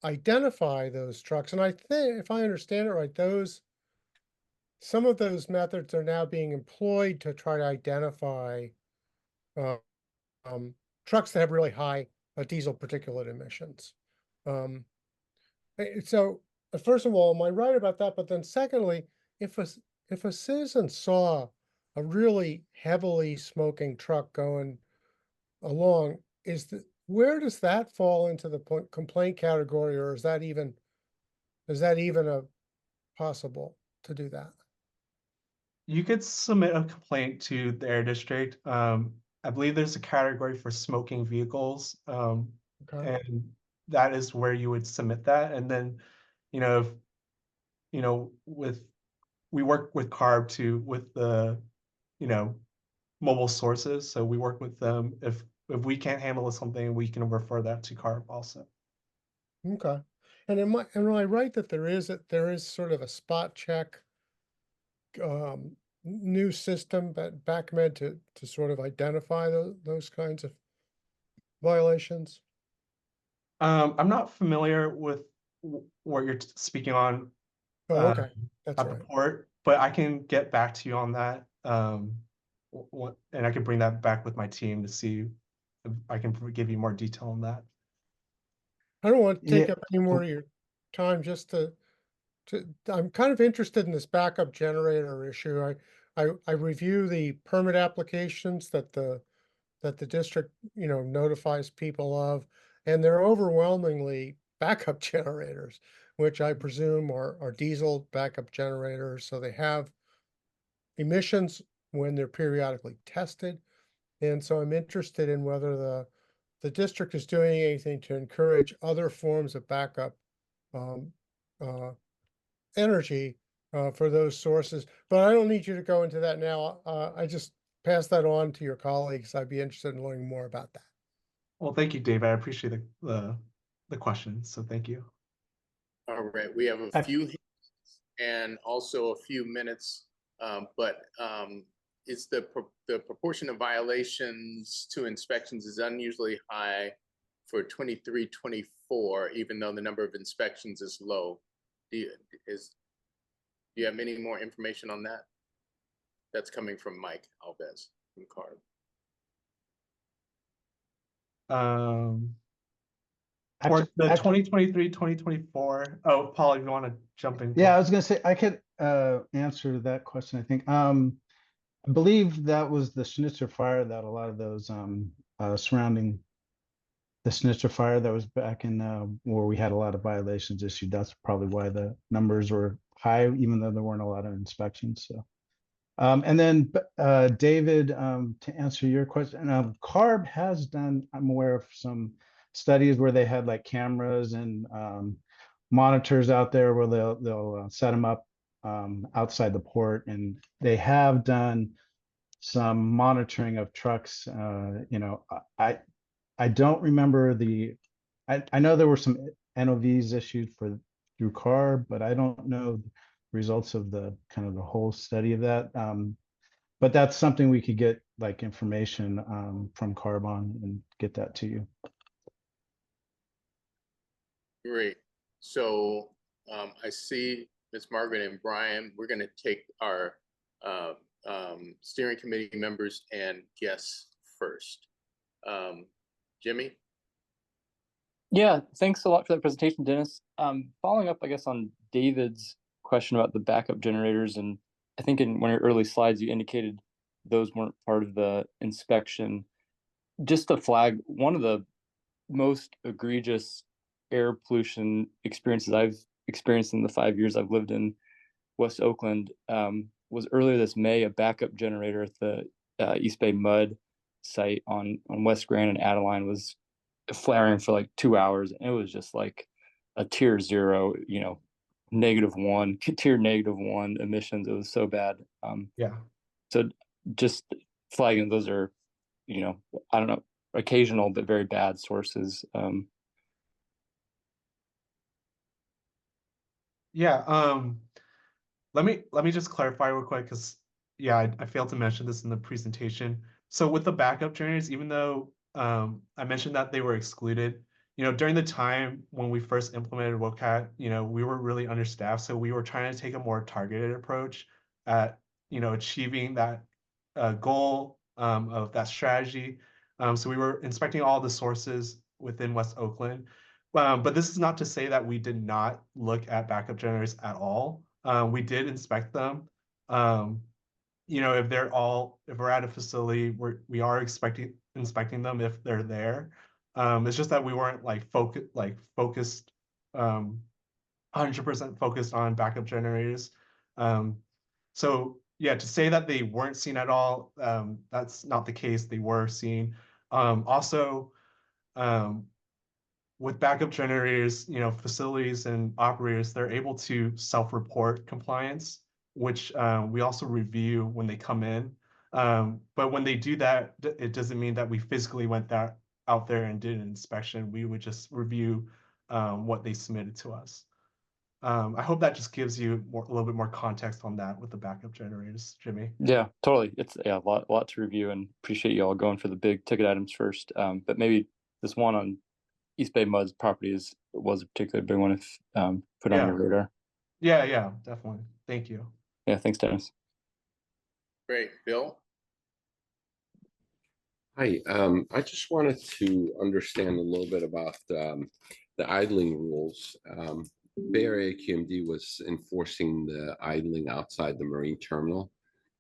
identify those trucks. And I think, if I understand it right, some of those methods are now being employed to try to identify trucks that have really high diesel particulate emissions. So first of all, am I right about that? But then secondly, if a citizen saw a really heavily smoking truck going along, where does that fall into the complaint category, or is that even possible to do that? You could submit a complaint to the Air District. I believe there's a category for smoking vehicles, Okay. and that is where you would submit that. And then, if you know, we work with CARB with the, you know, mobile sources. So we work with them. If we can't handle something, we can refer that to CARB also. Okay. And am I right that there is sort of a spot check new system that BAAQMD to sort of identify those kinds of violations? I'm not familiar with what you're speaking on Oh, okay, that's at the right. port, but I can get back to you on that. And I can bring that back with my team to see if I can give you more detail on that. I don't want to take Yeah. up any more of your time, just I'm kind of interested in this backup generator issue. I review the permit applications that the district, notifies people of, and they're overwhelmingly backup generators, which I presume are diesel backup generators. So they have emissions when they're periodically tested. And so I'm interested in whether the district is doing anything to encourage other forms of backup um, uh, energy for those sources. But I don't need you to go into that now. I just pass that on to your colleagues. I'd be interested in learning more about that. Well, thank you, Dave. I appreciate the question. So thank you. All right, we have a few hands and also a few minutes, but it's the proportion of violations to inspections is unusually high for 23-24, even though the number of inspections is low. Do you have any more information on that? That's coming from Mike Alves from CARB. For the 2023-2024. Oh, Paul, if you want to jump in. Yeah, I was gonna say I could answer that question, I think. I believe that was the Schnitzer fire that a lot of those surrounding the Schnitzer fire that was back in where we had a lot of violations issued. That's probably why the numbers were high, even though there weren't a lot of inspections. So and then David, to answer your question, CARB has done, I'm aware of some studies where they had like cameras and monitors out there where they'll set them up outside the port, and they have done some monitoring of trucks. I don't remember I know there were some NOVs issued through CARB, but I don't know the results of the kind of the whole study of that. But that's something we could get like information from CARB on and get that to you. Great. So I see Ms. Margaret and Brian. We're going to take our steering committee members and guests first. Jimmy? Yeah, thanks a lot for that presentation, Dennis. Following up, I guess, on David's question about the backup generators, and I think in one of your early slides, you indicated those weren't part of the inspection. Just to flag, one of the most egregious air pollution experiences I've experienced in the 5 years I've lived in West Oakland was earlier this May. A backup generator at the East Bay Mud site on West Grand and Adeline was flaring for like 2 hours, and it was just like a tier 0, -1, tier -1 emissions. It was so bad. Yeah. So just flagging, those are, I don't know, occasional but very bad sources. Yeah. Let me just clarify real quick, because I failed to mention this in the presentation. So with the backup generators, even though I mentioned that they were excluded, during the time when we first implemented WOCAP, we were really understaffed. So we were trying to take a more targeted approach at, achieving that goal of that strategy. So we were inspecting all the sources within West Oakland. But this is not to say that we did not look at backup generators at all. We did inspect them. If we're at a facility, we are inspecting them if they're there. It's just that we weren't focused 100% focused on backup generators. So yeah, to say that they weren't seen at all, that's not the case. They were seen. Also, with backup generators, facilities and operators, they're able to self-report compliance, which we also review when they come in. But when they do that, it doesn't mean that we physically went out there and did an inspection. We would just review what they submitted to us. I hope that just gives you a little bit more context on that with the backup generators, Jimmy. Yeah, totally. It's a lot to review, and appreciate you all going for the big ticket items first. But maybe this one on East Bay Mud's property was a particularly big one if put on your radar. Yeah, definitely. Thank you. Yeah, thanks, Dennis. Great, Bill? Hi, I just wanted to understand a little bit about the idling rules. BAAQMD was enforcing the idling outside the marine terminal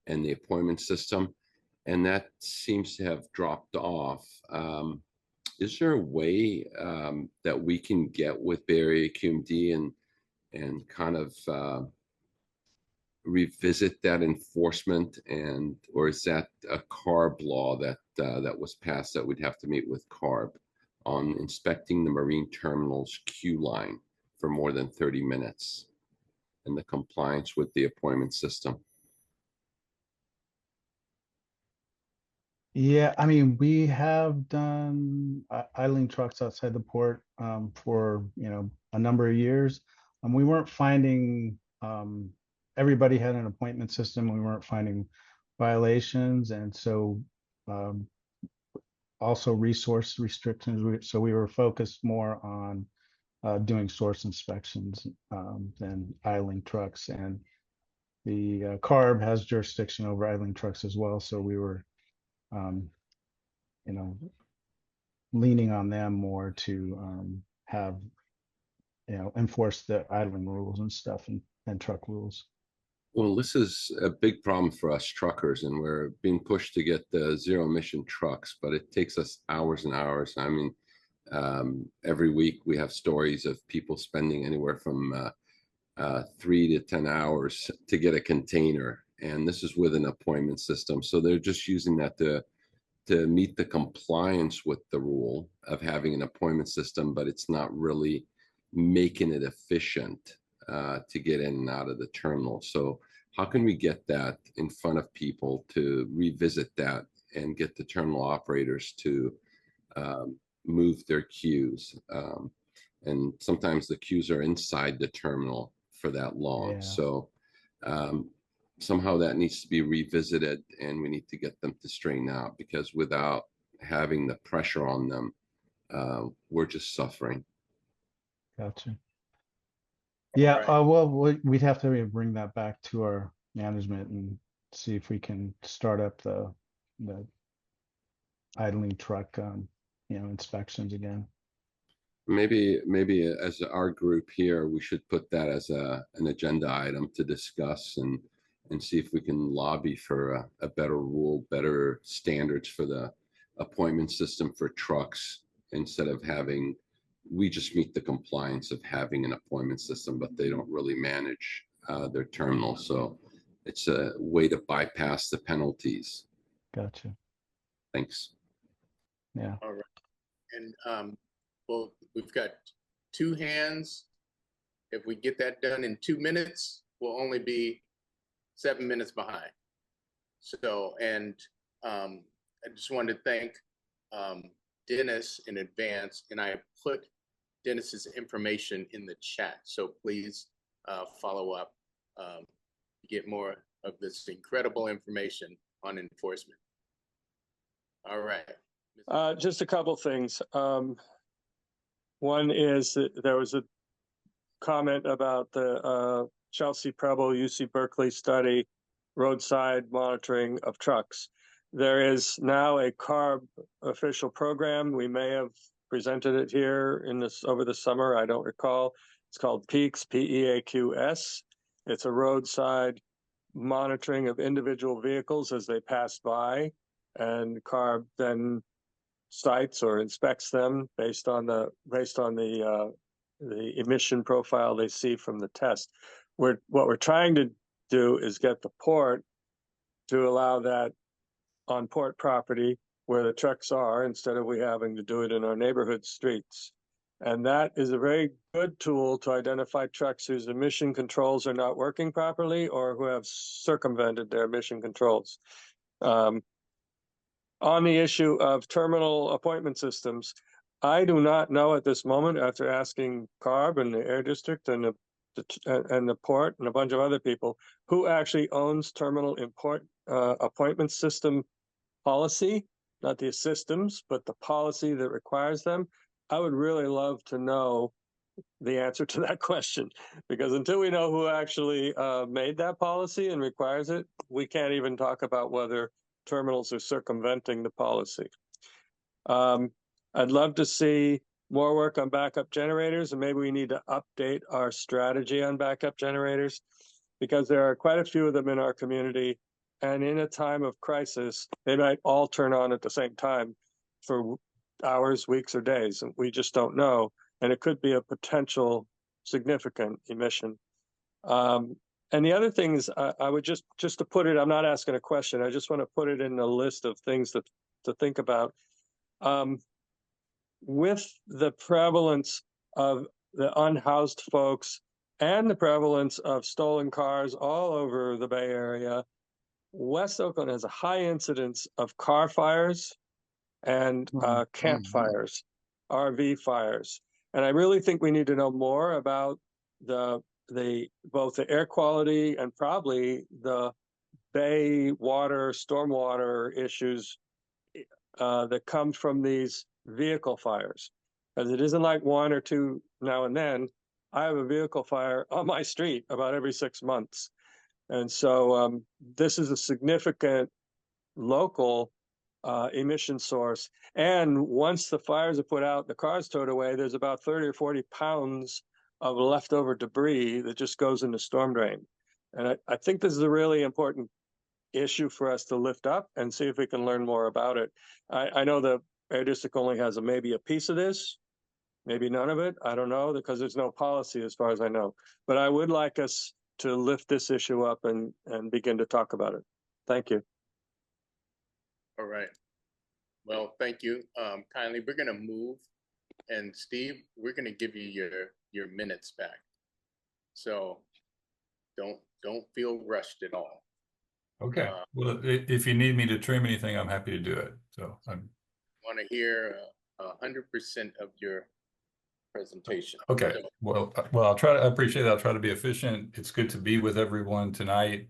and the appointment system, and that seems to have dropped off. Is there a way that we can get with BAAQMD and kind of revisit that enforcement, or is that a CARB law that was passed that we'd have to meet with CARB on inspecting the marine terminal's queue line for more than 30 minutes and the compliance with the appointment system? Yeah, I mean, we have done idling trucks outside the port for, a number of years. We weren't finding, everybody had an appointment system. We weren't finding violations. And so also resource restrictions. So we were focused more on doing source inspections than idling trucks. And the CARB has jurisdiction over idling trucks as well. So we were leaning on them more to have, enforce the idling rules and stuff and truck rules. Well, this is a big problem for us truckers, and we're being pushed to get the zero emission trucks, but it takes us hours and hours. I mean, every week we have stories of people spending anywhere from 3 to 10 hours to get a container, and this is with an appointment system. So they're just using that to meet the compliance with the rule of having an appointment system, but it's not really making it efficient to get in and out of the terminal. So how can we get that in front of people to revisit that and get the terminal operators to move their queues? And sometimes the queues are inside the terminal for that long. Yeah. So somehow that needs to be revisited, and we need to get them to straighten out, because without having the pressure on them, we're just suffering. Gotcha. Yeah, Right. well, we'd have to bring that back to our management and see if we can start up the idling truck, inspections again. Maybe as our group here, we should put that as an agenda item to discuss and see if we can lobby for a better rule, better standards for the appointment system for trucks, instead of having, we just meet the compliance of having an appointment system, but they don't really manage their terminal. So it's a way to bypass the penalties. Gotcha. Thanks. Yeah. All right. And well, we've got 2 hands. If we get that done in 2 minutes, we'll only be 7 minutes behind. So, and I just wanted to thank Dennis in advance, and I put Dennis's information in the chat. So please follow up to get more of this incredible information on enforcement. All right. Just a couple things. One is that there was a comment about the Chelsea Preble UC Berkeley study, roadside monitoring of trucks. There is now a CARB official program. We may have presented it here over the summer. I don't recall. It's called PEAQS, P-E-A-Q-S. It's a roadside monitoring of individual vehicles as they pass by, and CARB then cites or inspects them based on the emission profile they see from the test. What we're trying to do is get the port to allow that on port property where the trucks are, instead of we having to do it in our neighborhood streets. And that is a very good tool to identify trucks whose emission controls are not working properly or who have circumvented their emission controls. On the issue of terminal appointment systems, I do not know at this moment, after asking CARB and the Air District and the port and a bunch of other people, who actually owns terminal appointment system policy, not the systems, but the policy that requires them. I would really love to know the answer to that question, because until we know who actually made that policy and requires it, we can't even talk about whether terminals are circumventing the policy. I'd love to see more work on backup generators, and maybe we need to update our strategy on backup generators, because there are quite a few of them in our community. And in a time of crisis, they might all turn on at the same time for hours, weeks, or days, and we just don't know. And it could be a potential significant emission. And the other thing is, I would just to put it, I'm not asking a question, I just want to put it in a list of things to think about. With the prevalence of the unhoused folks and the prevalence of stolen cars all over the Bay Area, West Oakland has a high incidence of car fires and campfires, RV fires. And I really think we need to know more about both the air quality and probably the bay water, stormwater issues that come from these vehicle fires. Because it isn't like one or two now and then. I have a vehicle fire on my street about every 6 months. And so this is a significant local emission source. And once the fires are put out, the cars towed away, there's about 30 or 40 pounds of leftover debris that just goes in the storm drain. And I think this is a really important issue for us to lift up and see if we can learn more about it. I know the Air District only has maybe a piece of this, maybe none of it. I don't know, because there's no policy as far as I know. But I would like us to lift this issue up and begin to talk about it. Thank you. All right. Well, thank you. Kindly, we're going to move, and Steve, we're going to give you your minutes back. So don't feel rushed at all. Okay. Well, if you need me to trim anything, I'm happy to do it. So I want to hear 100% of your presentation. Okay. So, well, I'll try to. I appreciate that. I'll try to be efficient. It's good to be with everyone tonight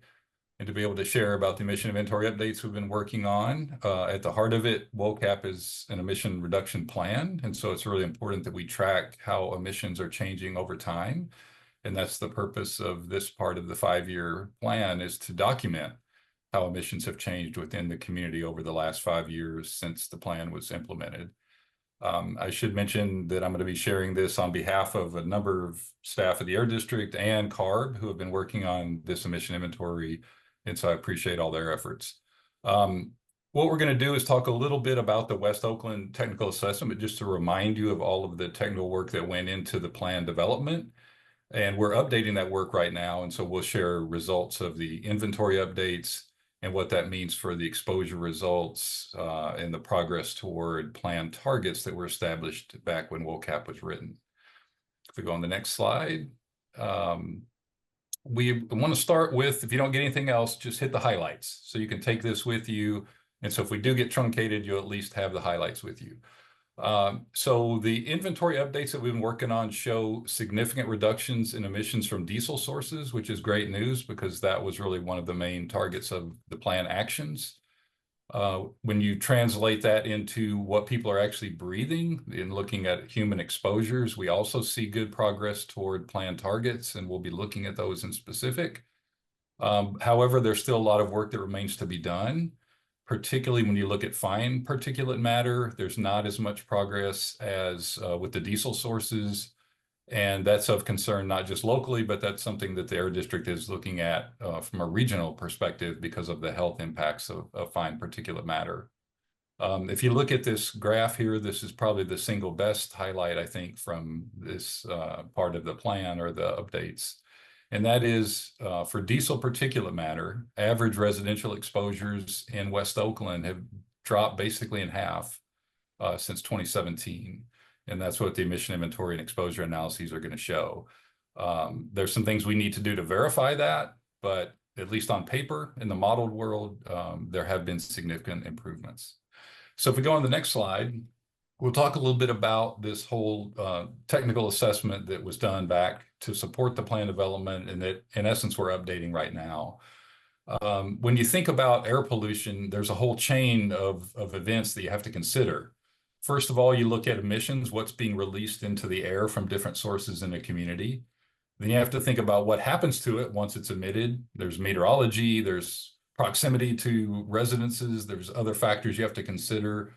and to be able to share about the emission inventory updates we've been working on. At the heart of it, WOCAP is an emission reduction plan. And so it's really important that we track how emissions are changing over time. And that's the purpose of this part of the 5-year plan, is to document how emissions have changed within the community over the last 5 years since the plan was implemented. I should mention that I'm going to be sharing this on behalf of a number of staff at the Air District and CARB who have been working on this emission inventory. And so I appreciate all their efforts. What we're going to do is talk a little bit about the West Oakland technical assessment, but just to remind you of all of the technical work that went into the plan development. And we're updating that work right now. And so we'll share results of the inventory updates and what that means for the exposure results and the progress toward planned targets that were established back when WOCAP was written. If we go on the next slide, we want to start with, if you don't get anything else, just hit the highlights. So you can take this with you. And so if we do get truncated, you'll at least have the highlights with you. So the inventory updates that we've been working on show significant reductions in emissions from diesel sources, which is great news because that was really one of the main targets of the plan actions. When you translate that into what people are actually breathing in looking at human exposures, we also see good progress toward plan targets, and we'll be looking at those in specific. However, there's still a lot of work that remains to be done. Particularly when you look at fine particulate matter, there's not as much progress as with the diesel sources. And that's of concern, not just locally, but that's something that the Air District is looking at from a regional perspective because of the health impacts of fine particulate matter. If you look at this graph here, this is probably the single best highlight, I think, from this part of the plan or the updates. And that is for diesel particulate matter, average residential exposures in West Oakland have dropped basically in half since 2017. And that's what the emission inventory and exposure analyses are going to show. There's some things we need to do to verify that, but at least on paper in the modeled world, there have been significant improvements. So if we go on the next slide, we'll talk a little bit about this whole technical assessment that was done back to support the plan development and that in essence we're updating right now. When you think about air pollution, there's a whole chain of events that you have to consider. First of all, you look at emissions, what's being released into the air from different sources in the community. Then you have to think about what happens to it once it's emitted. There's meteorology, there's proximity to residences, there's other factors you have to consider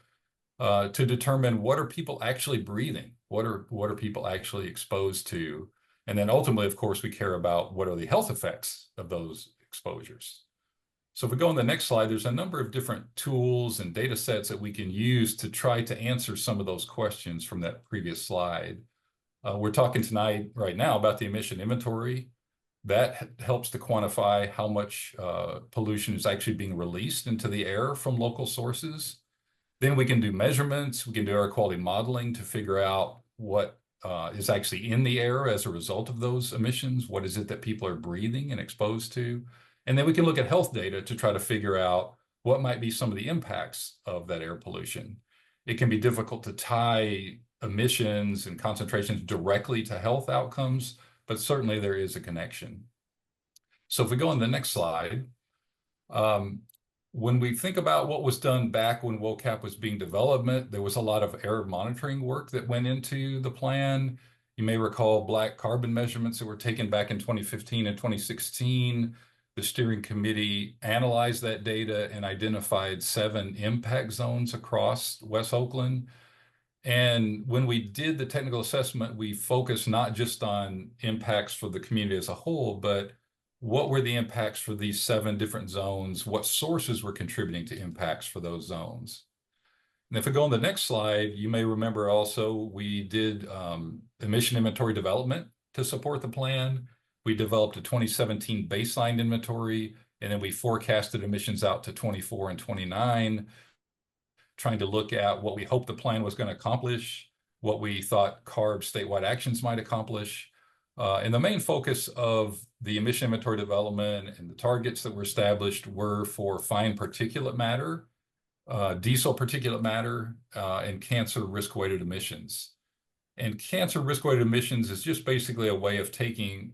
to determine what are people actually breathing, what are people actually exposed to. And then ultimately, of course, we care about what are the health effects of those exposures. So if we go on the next slide, there's a number of different tools and data sets that we can use to try to answer some of those questions from that previous slide. We're talking tonight right now about the emission inventory. That helps to quantify how much pollution is actually being released into the air from local sources. Then we can do measurements, we can do air quality modeling to figure out what is actually in the air as a result of those emissions. What is it that people are breathing and exposed to? And then we can look at health data to try to figure out what might be some of the impacts of that air pollution. It can be difficult to tie emissions and concentrations directly to health outcomes, but certainly there is a connection. So if we go on the next slide, when we think about what was done back when WOCAP was being developed, there was a lot of air monitoring work that went into the plan. You may recall black carbon measurements that were taken back in 2015 and 2016. The steering committee analyzed that data and identified 7 impact zones across West Oakland. And when we did the technical assessment, we focused not just on impacts for the community as a whole, but what were the impacts for these 7 different zones? What sources were contributing to impacts for those zones? And if we go on the next slide, you may remember also we did emission inventory development to support the plan. We developed a 2017 baseline inventory, and then we forecasted emissions out to 24 and 29, trying to look at what we hoped the plan was going to accomplish, what we thought CARB statewide actions might accomplish. And the main focus of the emission inventory development and the targets that were established were for fine particulate matter, diesel particulate matter, and cancer risk-weighted emissions. And cancer risk-weighted emissions is just basically a way of taking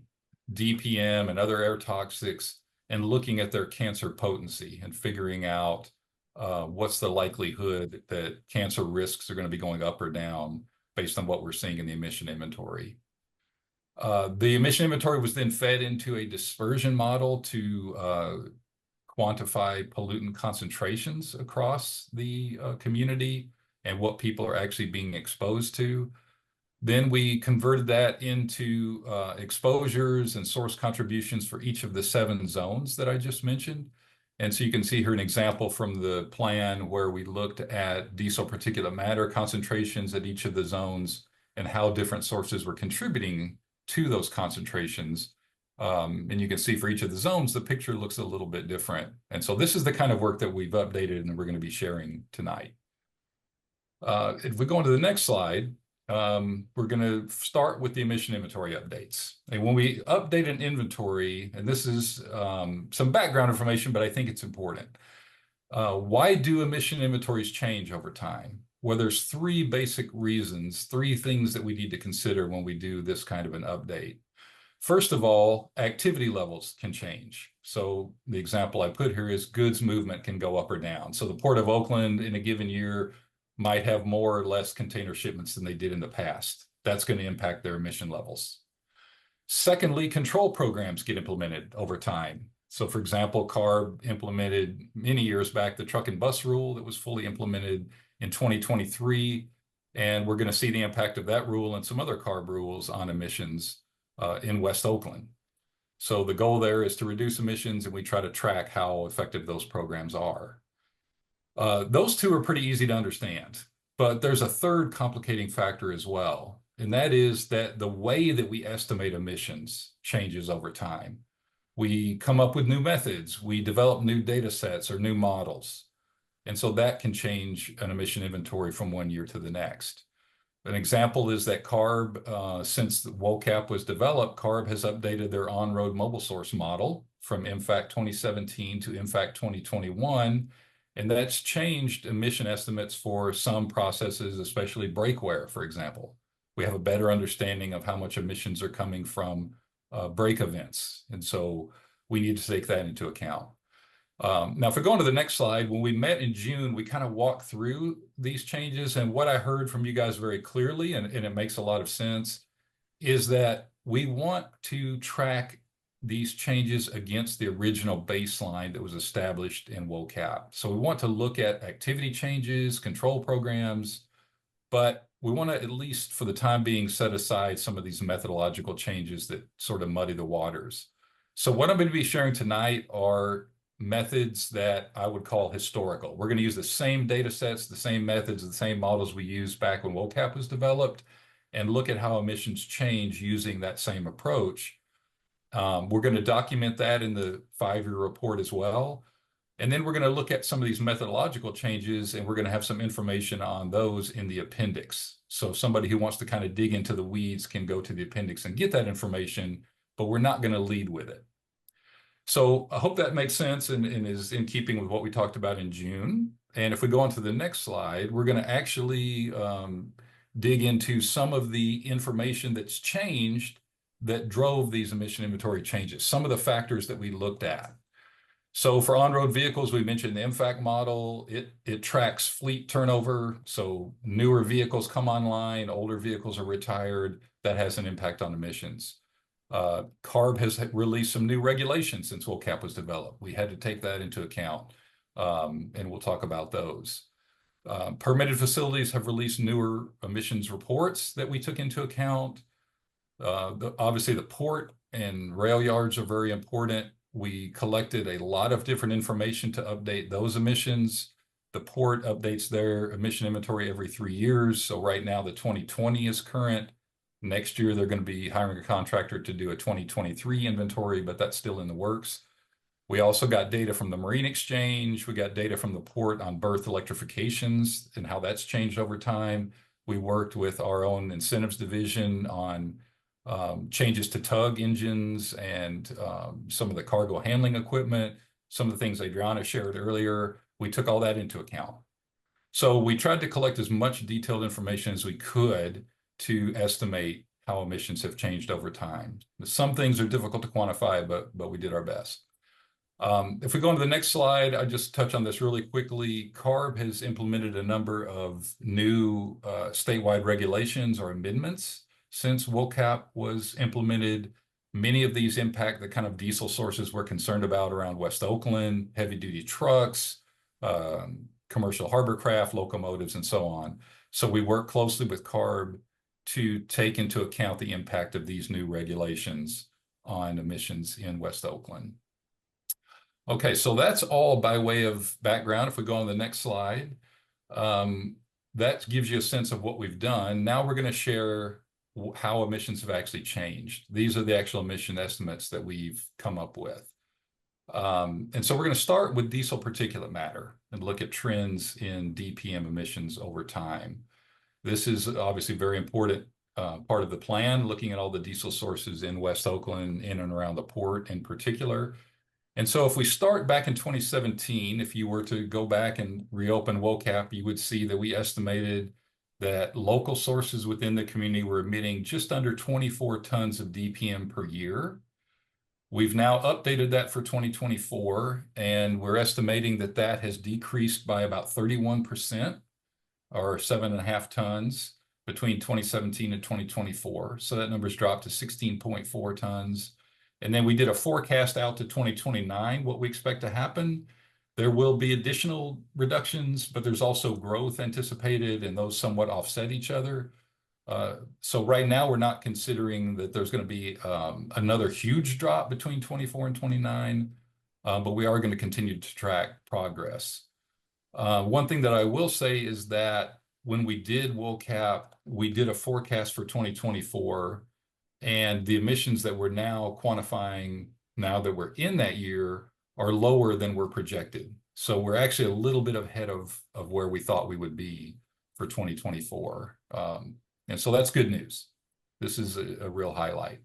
DPM and other air toxics and looking at their cancer potency and figuring out what's the likelihood that cancer risks are going to be going up or down based on what we're seeing in the emission inventory. The emission inventory was then fed into a dispersion model to quantify pollutant concentrations across the community and what people are actually being exposed to. Then we converted that into exposures and source contributions for each of the 7 zones that I just mentioned. And so you can see here an example from the plan where we looked at diesel particulate matter concentrations at each of the zones and how different sources were contributing to those concentrations. And you can see for each of the zones, the picture looks a little bit different. And so this is the kind of work that we've updated and we're going to be sharing tonight. If we go on to the next slide, we're going to start with the emission inventory updates. And when we update an inventory, and this is some background information, but I think it's important. Why do emission inventories change over time? Well, there's 3 basic reasons, 3 things that we need to consider when we do this kind of an update. First of all, activity levels can change. So the example I put here is goods movement can go up or down. So the Port of Oakland in a given year might have more or less container shipments than they did in the past. That's going to impact their emission levels. Secondly, control programs get implemented over time. So for example, CARB implemented many years back the truck and bus rule that was fully implemented in 2023. And we're going to see the impact of that rule and some other CARB rules on emissions in West Oakland. So the goal there is to reduce emissions, and we try to track how effective those programs are. Those 2 are pretty easy to understand, but there's a third complicating factor as well. And that is that the way that we estimate emissions changes over time. We come up with new methods, we develop new data sets or new models. And so that can change an emission inventory from one year to the next. An example is that CARB, since the WOCAP was developed, CARB has updated their on-road mobile source model from MFAC 2017 to MFAC 2021, and that's changed emission estimates for some processes, especially brake wear, for example. We have a better understanding of how much emissions are coming from brake events, and so we need to take that into account. Now, if we go on to the next slide, when we met in June, we kind of walked through these changes, and what I heard from you guys very clearly, and it makes a lot of sense, is that we want to track these changes against the original baseline that was established in WOCAP. So we want to look at activity changes, control programs, but we want to, at least for the time being, set aside some of these methodological changes that sort of muddy the waters. So what I'm going to be sharing tonight are methods that I would call historical. We're going to use the same data sets, the same methods, the same models we used back when WOCAP was developed, and look at how emissions change using that same approach. We're going to document that in the 5-year report as well. And then we're going to look at some of these methodological changes, and we're going to have some information on those in the appendix. So somebody who wants to kind of dig into the weeds can go to the appendix and get that information, but we're not going to lead with it. So I hope that makes sense and is in keeping with what we talked about in June. And if we go on to the next slide, we're going to actually dig into some of the information that's changed that drove these emission inventory changes, some of the factors that we looked at. So for on-road vehicles, we mentioned the MFAC model. It tracks fleet turnover. So newer vehicles come online, older vehicles are retired. That has an impact on emissions. CARB has released some new regulations since WOCAP was developed. We had to take that into account, and we'll talk about those. Permitted facilities have released newer emissions reports that we took into account. Obviously, the port and rail yards are very important. We collected a lot of different information to update those emissions. The port updates their emission inventory every 3 years. So right now, the 2020 is current. Next year, they're going to be hiring a contractor to do a 2023 inventory, but that's still in the works. We also got data from the Marine Exchange. We got data from the port on berth electrifications and how that's changed over time. We worked with our own incentives division on changes to tug engines and some of the cargo handling equipment, some of the things Adriana shared earlier. We took all that into account. So we tried to collect as much detailed information as we could to estimate how emissions have changed over time. Some things are difficult to quantify, but we did our best. If we go on to the next slide, I just touch on this really quickly. CARB has implemented a number of new statewide regulations or amendments since WOCAP was implemented. Many of these impact the kind of diesel sources we're concerned about around West Oakland, heavy-duty trucks, commercial harbor craft, locomotives, and so on. So we work closely with CARB to take into account the impact of these new regulations on emissions in West Oakland. Okay, so that's all by way of background. If we go on to the next slide, that gives you a sense of what we've done. Now we're going to share how emissions have actually changed. These are the actual emission estimates that we've come up with. And so we're going to start with diesel particulate matter and look at trends in DPM emissions over time. This is obviously a very important part of the plan, looking at all the diesel sources in West Oakland, in and around the port in particular. And so if we start back in 2017, if you were to go back and reopen WOCAP, you would see that we estimated that local sources within the community were emitting just under 24 tons of DPM per year. We've now updated that for 2024, and we're estimating that that has decreased by about 31%, or 7.5 tons, between 2017 and 2024. So that number's dropped to 16.4 tons. And then we did a forecast out to 2029, what we expect to happen. There will be additional reductions, but there's also growth anticipated, and those somewhat offset each other. So right now, we're not considering that there's going to be another huge drop between 24 and 29, but we are going to continue to track progress. One thing that I will say is that when we did WOCAP, we did a forecast for 2024, and the emissions that we're now quantifying now that we're in that year are lower than we're projected. So we're actually a little bit ahead of where we thought we would be for 2024. And so that's good news. This is a real highlight.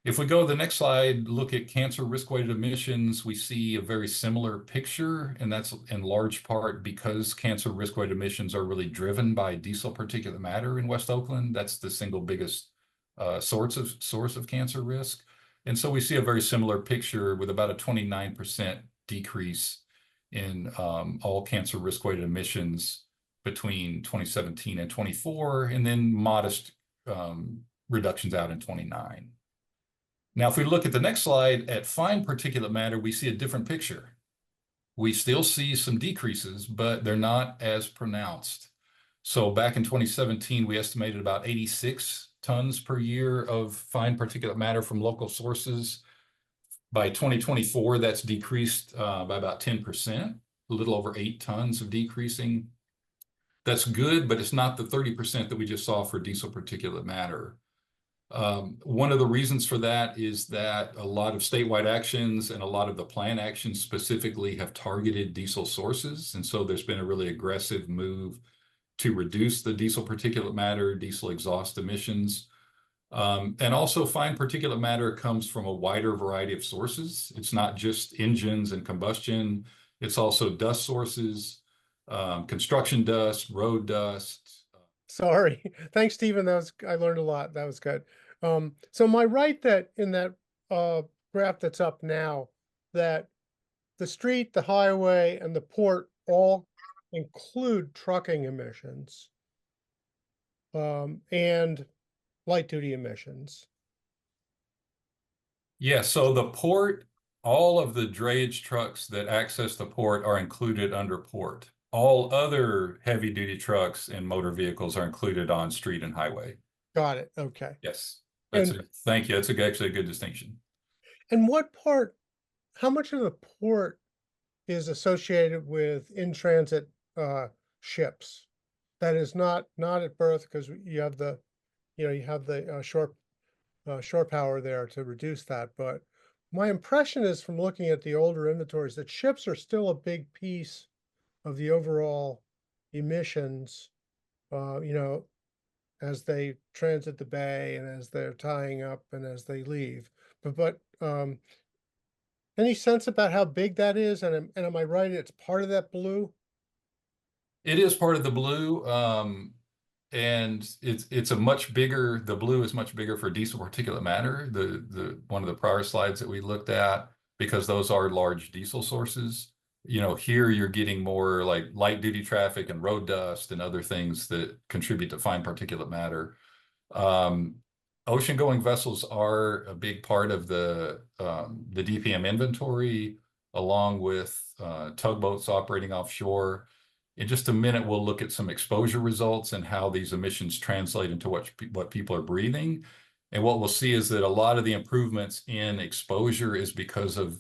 If we go to the next slide, look at cancer risk-weighted emissions, we see a very similar picture, and that's in large part because cancer risk-weighted emissions are really driven by diesel particulate matter in West Oakland. That's the single biggest source of cancer risk. And so we see a very similar picture with about a 29% decrease in all cancer risk-weighted emissions between 2017 and 24, and then modest reductions out in 29. Now, if we look at the next slide at fine particulate matter, we see a different picture. We still see some decreases, but they're not as pronounced. So back in 2017, we estimated about 86 tons per year of fine particulate matter from local sources. By 2024, that's decreased by about 10%, a little over 8 tons of decreasing. That's good, but it's not the 30% that we just saw for diesel particulate matter. One of the reasons for that is that a lot of statewide actions and a lot of the plan actions specifically have targeted diesel sources. And so there's been a really aggressive move to reduce the diesel particulate matter, diesel exhaust emissions. And also fine particulate matter comes from a wider variety of sources. It's not just engines and combustion. It's also dust sources, construction dust, road dust. Sorry. Thanks, Stephen. I learned a lot. That was good. So am I right that in that graph that's up now, that the street, the highway, and the port all include trucking emissions and light duty emissions? Yeah, so the port, all of the drayage trucks that access the port are included under port. All other heavy duty trucks and motor vehicles are included on street and highway. Got it. Okay. Yes. Thank you. That's actually a good distinction. And how much of the port is associated with in-transit ships? That is not at berth, because you have the shore power there to reduce that. But my impression is, from looking at the older inventories, that ships are still a big piece of the overall emissions, as they transit the bay and as they're tying up and as they leave. But any sense about how big that is? And am I right? It's part of that blue? It is part of the blue. And it's a much bigger, the blue is much bigger for diesel particulate matter, the one of the prior slides that we looked at, because those are large diesel sources. Here you're getting more like light duty traffic and road dust and other things that contribute to fine particulate matter. Ocean going vessels are a big part of the DPM inventory, along with tugboats operating offshore. In just a minute, we'll look at some exposure results and how these emissions translate into what people are breathing. And what we'll see is that a lot of the improvements in exposure is because of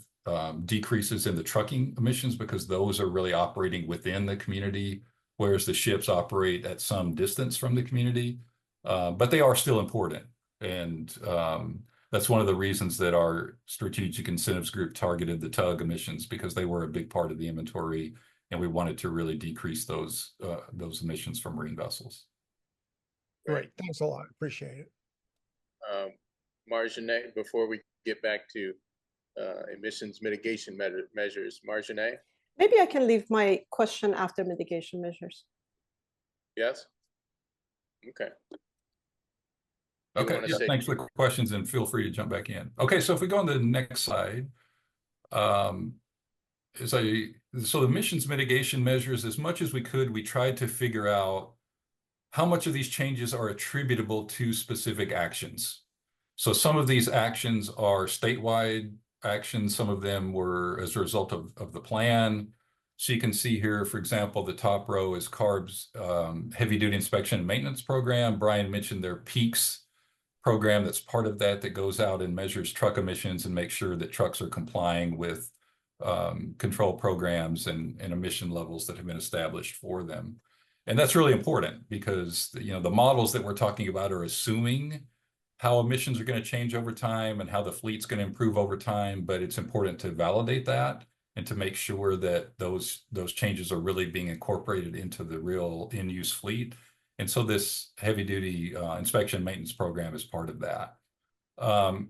decreases in the trucking emissions, because those are really operating within the community, whereas the ships operate at some distance from the community. But they are still important. And that's one of the reasons that our strategic incentives group targeted the tug emissions, because they were a big part of the inventory, and we wanted to really decrease those emissions from marine vessels. Great, thanks a lot, appreciate it. Marjane, before we get back to emissions mitigation measures, Marjane? Maybe I can leave my question after mitigation measures. Yes? Okay. Okay, yeah, thanks for the questions, and feel free to jump back in. Okay, so if we go on to the next slide, so the emissions mitigation measures, as much as we could, we tried to figure out how much of these changes are attributable to specific actions. So some of these actions are statewide actions. Some of them were as a result of the plan. So you can see here, for example, the top row is CARB's heavy duty inspection and maintenance program. Brian mentioned their PEAKS program that's part of that goes out and measures truck emissions and makes sure that trucks are complying with control programs and emission levels that have been established for them. And that's really important, because the models that we're talking about are assuming how emissions are going to change over time and how the fleet's going to improve over time, but it's important to validate that and to make sure that those changes are really being incorporated into the real in-use fleet. And so this heavy duty inspection maintenance program is part of that.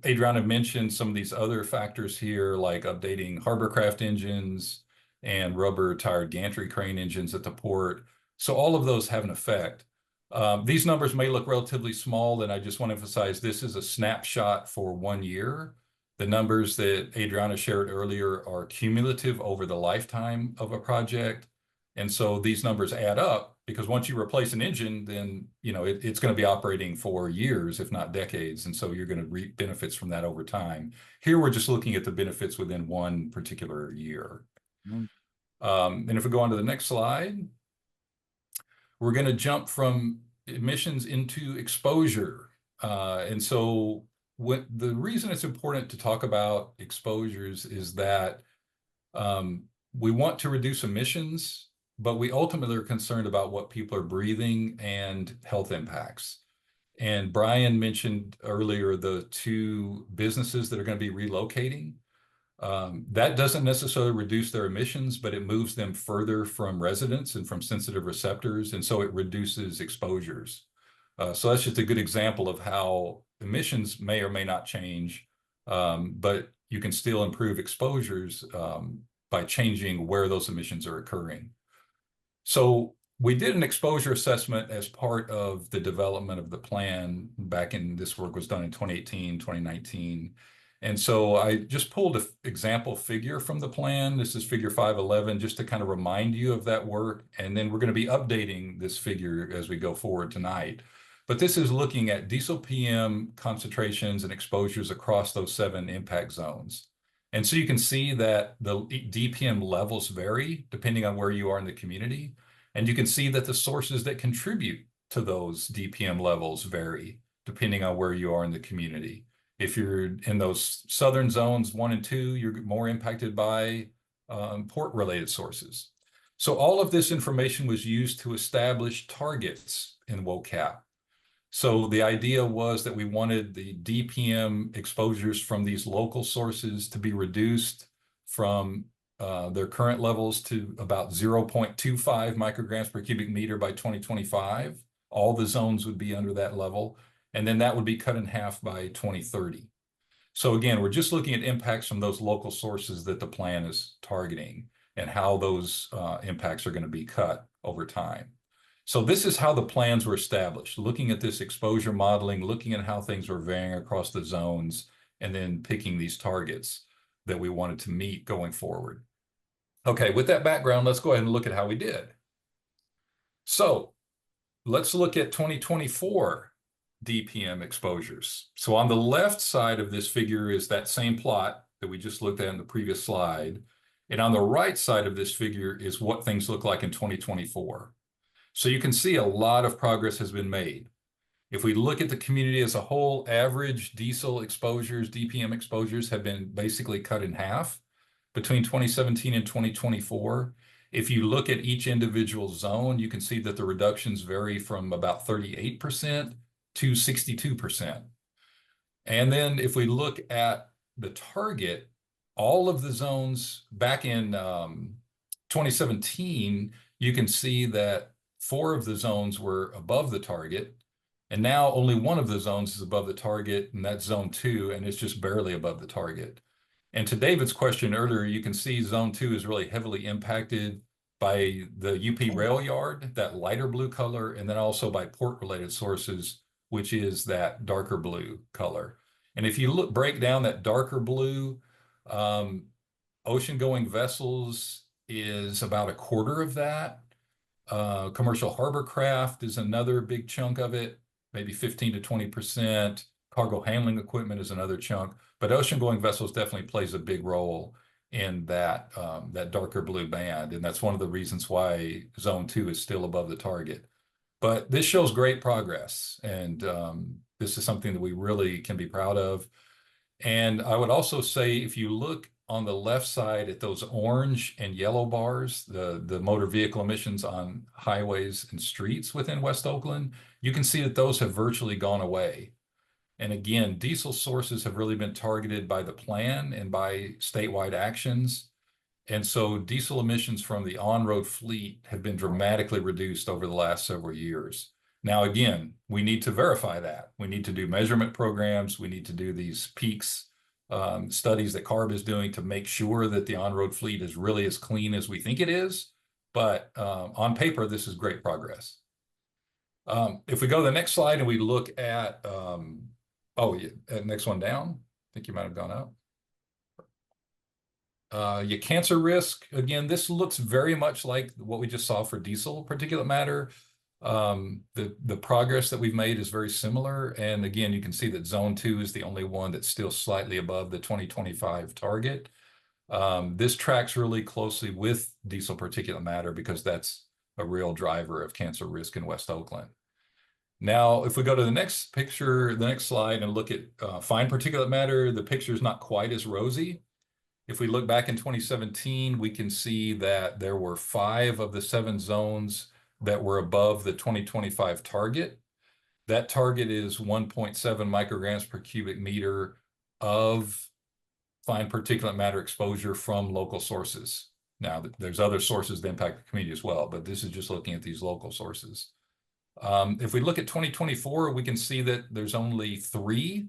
Adriana mentioned some of these other factors here, like updating hovercraft engines and rubber tired gantry crane engines at the port. So all of those have an effect. These numbers may look relatively small, and I just want to emphasize this is a snapshot for 1 year. The numbers that Adriana shared earlier are cumulative over the lifetime of a project. And so these numbers add up, because once you replace an engine, then it's going to be operating for years, if not decades. And so you're going to reap benefits from that over time. Here, we're just looking at the benefits within one particular year. And if we go on to the next slide, we're going to jump from emissions into exposure. And so the reason it's important to talk about exposures is that we want to reduce emissions, but we ultimately are concerned about what people are breathing and health impacts. And Brian mentioned earlier the 2 businesses that are going to be relocating. That doesn't necessarily reduce their emissions, but it moves them further from residents and from sensitive receptors, and so it reduces exposures. So that's just a good example of how emissions may or may not change, but you can still improve exposures by changing where those emissions are occurring. So we did an exposure assessment as part of the development of the plan this work was done in 2018, 2019. And so I just pulled an example figure from the plan. This is figure 511, just to kind of remind you of that work. And then we're going to be updating this figure as we go forward tonight. But this is looking at diesel PM concentrations and exposures across those 7 impact zones. And so you can see that the DPM levels vary depending on where you are in the community. And you can see that the sources that contribute to those DPM levels vary depending on where you are in the community. If you're in those southern zones 1 and 2, you're more impacted by port-related sources. So all of this information was used to establish targets in WOCAP. So the idea was that we wanted the DPM exposures from these local sources to be reduced from their current levels to about 0.25 micrograms per cubic meter by 2025. All the zones would be under that level, and then that would be cut in half by 2030. So again, we're just looking at impacts from those local sources that the plan is targeting and how those impacts are going to be cut over time. So this is how the plans were established, looking at this exposure modeling, looking at how things were varying across the zones, and then picking these targets that we wanted to meet going forward. Okay, with that background, let's go ahead and look at how we did. So let's look at 2024 DPM exposures. So on the left side of this figure is that same plot that we just looked at in the previous slide. And on the right side of this figure is what things look like in 2024. So you can see a lot of progress has been made. If we look at the community as a whole, average diesel exposures, DPM exposures have been basically cut in half between 2017 and 2024. If you look at each individual zone, you can see that the reductions vary from about 38% to 62%. And then if we look at the target, all of the zones back in 2017, you can see that 4 of the zones were above the target, and now only 1 of the zones is above the target, and that's zone 2, and it's just barely above the target. And to David's question earlier, you can see zone 2 is really heavily impacted by the UP rail yard, that lighter blue color, and then also by port-related sources, which is that darker blue color. And if you break down that darker blue, ocean-going vessels is about 1/4 of that. Commercial harbor craft is another big chunk of it, maybe 15 to 20%. Cargo handling equipment is another chunk, but ocean-going vessels definitely plays a big role in that that darker blue band, and that's one of the reasons why zone 2 is still above the target. But this shows great progress, and this is something that we really can be proud of. And I would also say, if you look on the left side at those orange and yellow bars, the motor vehicle emissions on highways and streets within West Oakland, you can see that those have virtually gone away. And again, diesel sources have really been targeted by the plan and by statewide actions. And so diesel emissions from the on-road fleet have been dramatically reduced over the last several years. Now, again, we need to verify that. We need to do measurement programs. We need to do these peaks studies that CARB is doing to make sure that the on-road fleet is really as clean as we think it is. But on paper, this is great progress. If we go to the next slide and we look at, next one down, I think you might have gone up. Your cancer risk, again, this looks very much like what we just saw for diesel particulate matter. The progress that we've made is very similar. And again, you can see that zone 2 is the only one that's still slightly above the 2025 target. This tracks really closely with diesel particulate matter because that's a real driver of cancer risk in West Oakland. Now, if we go to the next picture, the next slide, and look at fine particulate matter, the picture is not quite as rosy. If we look back in 2017, we can see that there were 5 of the 7 zones that were above the 2025 target. That target is 1.7 micrograms per cubic meter of fine particulate matter exposure from local sources. Now, there's other sources that impact the community as well, but this is just looking at these local sources. If we look at 2024, we can see that there's only 3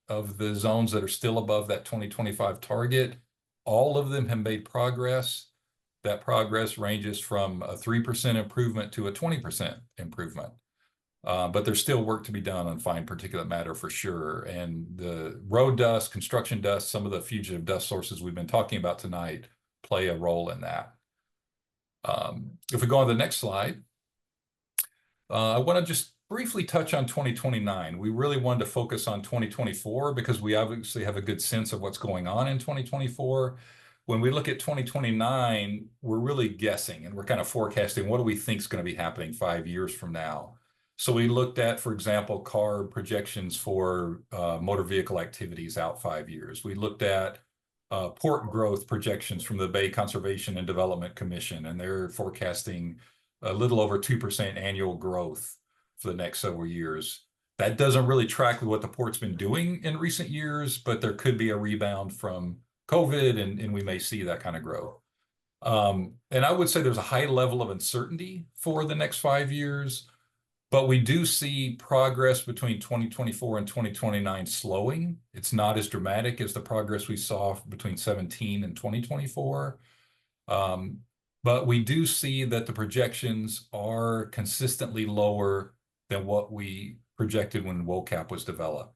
of the zones that are still above that 2025 target. All of them have made progress. That progress ranges from a 3% improvement to a 20% improvement. But there's still work to be done on fine particulate matter for sure. And the road dust, construction dust, some of the fugitive dust sources we've been talking about tonight play a role in that. If we go on to the next slide, I want to just briefly touch on 2029. We really wanted to focus on 2024 because we obviously have a good sense of what's going on in 2024. When we look at 2029, we're really guessing and we're kind of forecasting what do we think is going to be happening 5 years from now. So we looked at, for example, CARB projections for motor vehicle activities out 5 years. We looked at port growth projections from the Bay Conservation and Development Commission, and they're forecasting a little over 2% annual growth for the next several years. That doesn't really track with what the port's been doing in recent years, but there could be a rebound from COVID, and we may see that kind of growth. And I would say there's a high level of uncertainty for the next 5 years, but we do see progress between 2024 and 2029 slowing. It's not as dramatic as the progress we saw between 17 and 2024. But we do see that the projections are consistently lower than what we projected when WOCAP was developed.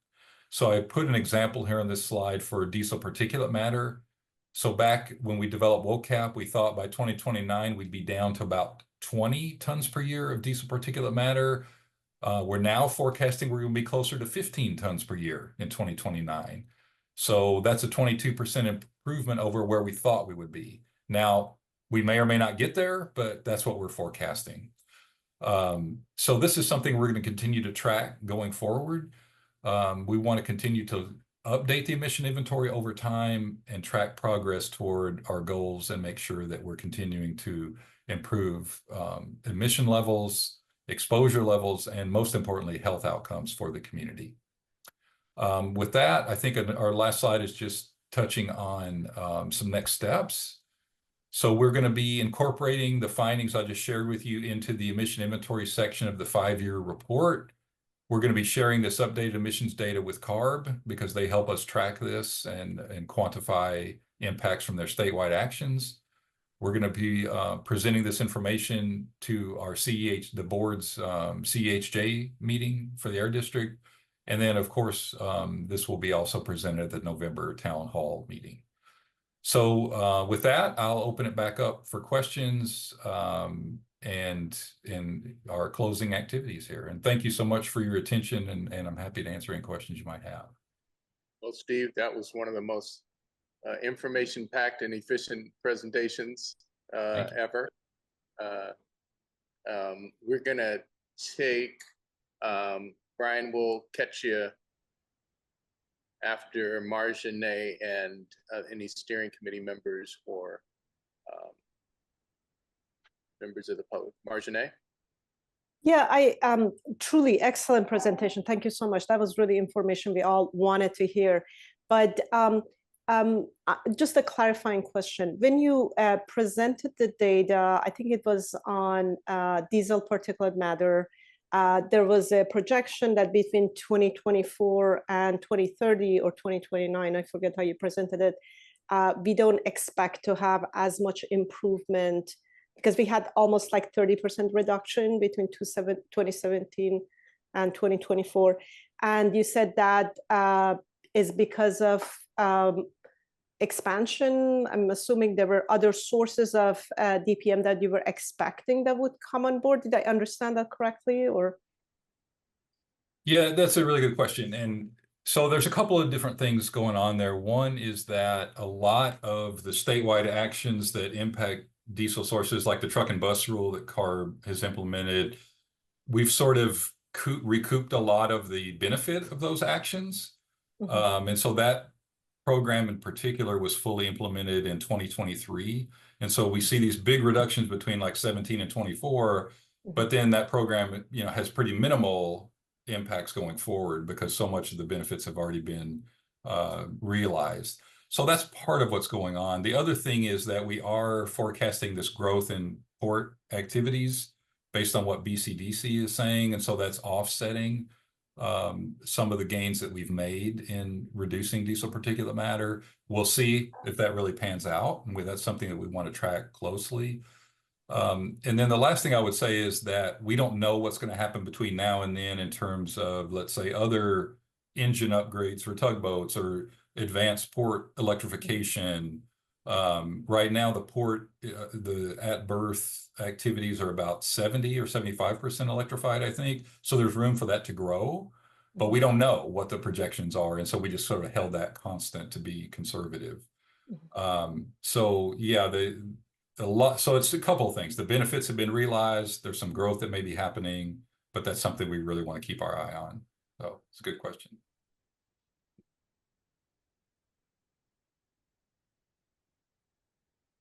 So I put an example here on this slide for diesel particulate matter. So back when we developed WOCAP, we thought by 2029 we'd be down to about 20 tons per year of diesel particulate matter. We're now forecasting we're going to be closer to 15 tons per year in 2029. So that's a 22% improvement over where we thought we would be. Now, we may or may not get there, but that's what we're forecasting. So this is something we're going to continue to track going forward. We want to continue to update the emission inventory over time and track progress toward our goals and make sure that we're continuing to improve emission levels, exposure levels, and most importantly, health outcomes for the community. With that, I think our last slide is just touching on some next steps. So we're going to be incorporating the findings I just shared with you into the emission inventory section of the 5-year report. We're going to be sharing this updated emissions data with CARB because they help us track this and quantify impacts from their statewide actions. We're going to be presenting this information to our the board's CEHJ meeting for the Air District. And then, of course, this will be also presented at the November Town Hall meeting. So with that, I'll open it back up for questions and our closing activities here. And thank you so much for your attention, and I'm happy to answer any questions you might have. Well, Steve, that was one of the most information-packed and efficient presentations ever. We're going to take, Brian will catch you after Marjane and any steering committee members or members of the public. Marjane? Yeah, I truly excellent presentation. Thank you so much. That was really information we all wanted to hear. But just a clarifying question. When you presented the data, I think it was on diesel particulate matter, there was a projection that between 2024 and 2030 or 2029, I forget how you presented it, we don't expect to have as much improvement because we had almost like 30% reduction between 2017 and 2024. And you said that is because of expansion. I'm assuming there were other sources of DPM that you were expecting that would come on board. Did I understand that correctly, or? Yeah, that's a really good question. And so there's a couple of different things going on there. One is that a lot of the statewide actions that impact diesel sources, like the truck and bus rule that CARB has implemented, we've sort of recouped a lot of the benefit of those actions. And so that program in particular was fully implemented in 2023. And so we see these big reductions between like 17 and 24, but then that program, you know, has pretty minimal impacts going forward because so much of the benefits have already been realized. So that's part of what's going on. The other thing is that we are forecasting this growth in port activities based on what BCDC is saying. And so that's offsetting some of the gains that we've made in reducing diesel particulate matter. We'll see if that really pans out. And that's something that we want to track closely. And then the last thing I would say is that we don't know what's going to happen between now and then in terms of, let's say, other engine upgrades for tugboats or advanced port electrification. Right now, the port, the at-berth activities are about 70 or 75% electrified, I think. So there's room for that to grow, but we don't know what the projections are. And so we just sort of held that constant to be conservative. So yeah, so it's a couple of things. The benefits have been realized. There's some growth that may be happening, but that's something we really want to keep our eye on. So it's a good question.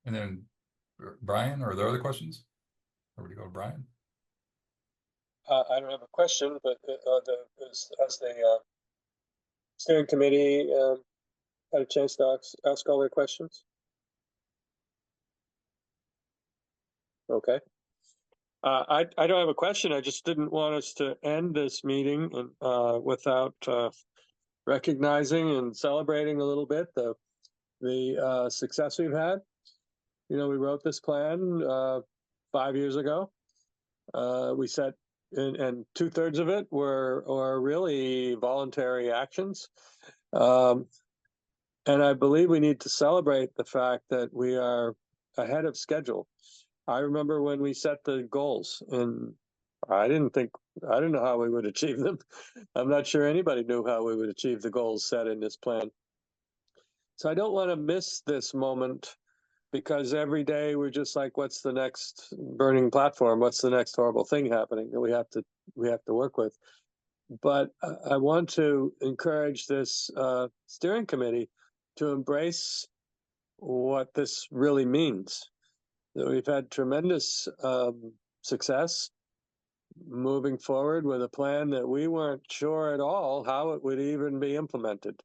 And then Brian, are there other questions? Or would you go to Brian? I don't have a question, but as the steering committee had a chance to ask all their questions? Okay. I don't have a question. I just didn't want us to end this meeting without recognizing and celebrating a little bit the success we've had. You know, we wrote this plan 5 years ago. We set, and 2/3 of it were really voluntary actions. And I believe we need to celebrate the fact that we are ahead of schedule. I remember when we set the goals, and I didn't know how we would achieve them. I'm not sure anybody knew how we would achieve the goals set in this plan. So I don't want to miss this moment, because every day we're just like, what's the next burning platform? What's the next horrible thing happening that we have to work with? But I want to encourage this steering committee to embrace what this really means. That we've had tremendous success moving forward with a plan that we weren't sure at all how it would even be implemented.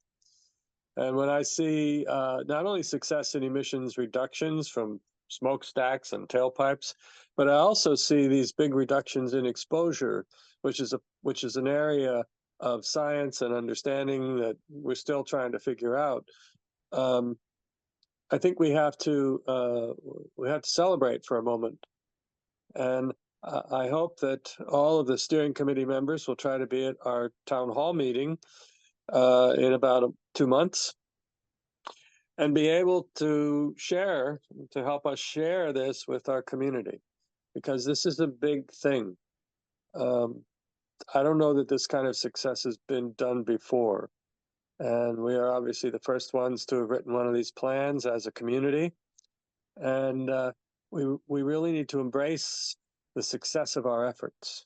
And when I see not only success in emissions reductions from smokestacks and tailpipes, but I also see these big reductions in exposure, which is an area of science and understanding that we're still trying to figure out. I think we have to celebrate for a moment, and I hope that all of the steering committee members will try to be at our town hall meeting in about 2 months, and be able to help us share this with our community, because this is a big thing. I don't know that this kind of success has been done before. And we are obviously the first ones to have written one of these plans as a community. And we really need to embrace the success of our efforts.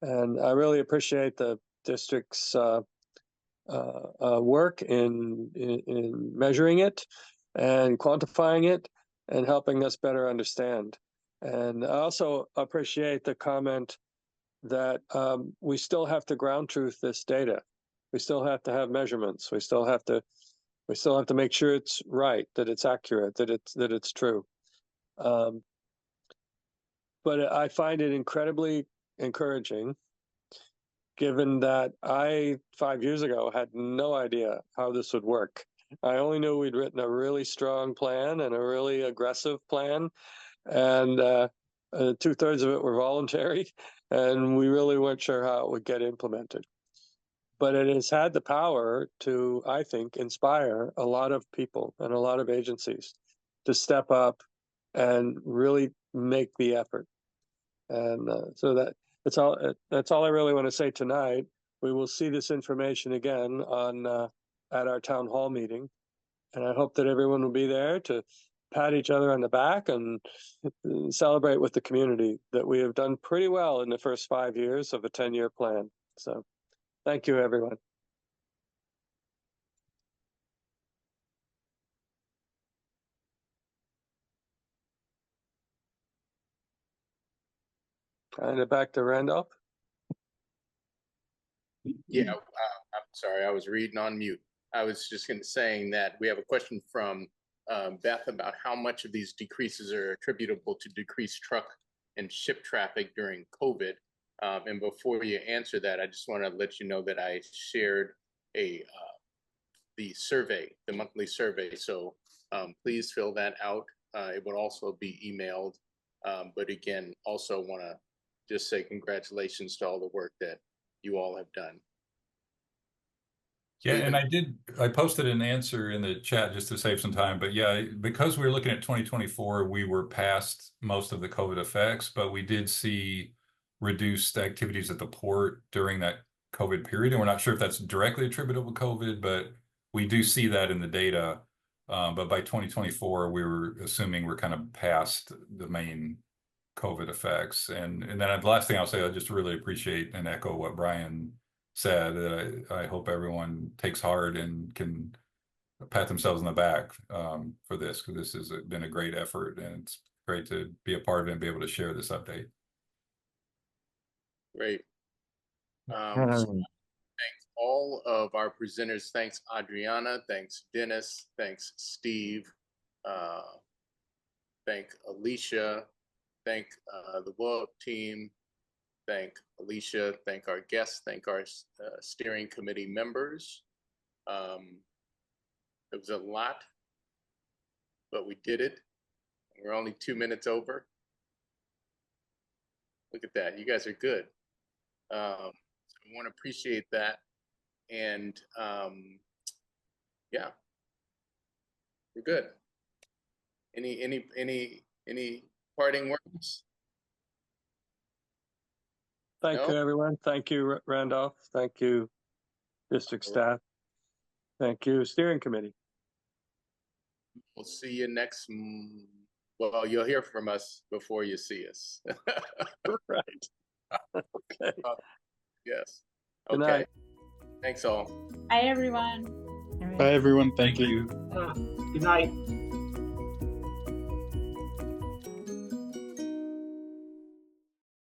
And I really appreciate the district's work in measuring it and quantifying it and helping us better understand. And I also appreciate the comment that we still have to ground truth this data. We still have to have measurements. We still have to make sure it's right, that it's accurate, that it's true. But I find it incredibly encouraging given that I, 5 years ago, had no idea how this would work. I only knew we'd written a really strong plan and a really aggressive plan, and 2/3 of it were voluntary, and we really weren't sure how it would get implemented. But it has had the power to, I think, inspire a lot of people and a lot of agencies to step up and really make the effort. And so that's all I really want to say tonight. We will see this information again on at our town hall meeting, and I hope that everyone will be there to pat each other on the back and celebrate with the community that we have done pretty well in the first 5 years of a 10-year plan. So thank you, everyone. And back to Randolph. Yeah, I'm sorry, I was reading on mute. I was just saying that we have a question from Beth about how much of these decreases are attributable to decreased truck and ship traffic during COVID. And before you answer that, I just want to let you know that I shared the survey, the monthly survey. So please fill that out. It would also be emailed. But again, also want to just say congratulations to all the work that you all have done. Yeah, and I posted an answer in the chat just to save some time, but yeah, because we were looking at 2024, we were past most of the COVID effects, but we did see reduced activities at the port during that COVID period. And we're not sure if that's directly attributable to COVID, but we do see that in the data. But by 2024, we were assuming we're kind of past the main COVID effects. And then the last thing I'll say, I just really appreciate and echo what Brian said. That I hope everyone takes heart and can pat themselves on the back for this, because this has been a great effort, and it's great to be a part of it and be able to share this update. Great. So thanks all of our presenters. Thanks, Adriana. Thanks, Dennis. Thanks, Steve. Thank Alicia. Thank the WOCAP team. Thank Alicia, thank our guests, thank our steering committee members. It was a lot, but we did it. We're only 2 minutes over. Look at that, you guys are good. So I want to appreciate that. And yeah, we're good. Any parting words? Thank you, everyone. Thank you, Randolph. Thank you, district staff. Thank you, steering committee. We'll see you next. Well, you'll hear from us before you see us. Right. Okay. Yes. Good Okay. night. Thanks all. Hi, everyone. Bye, everyone. Thank you. Good night.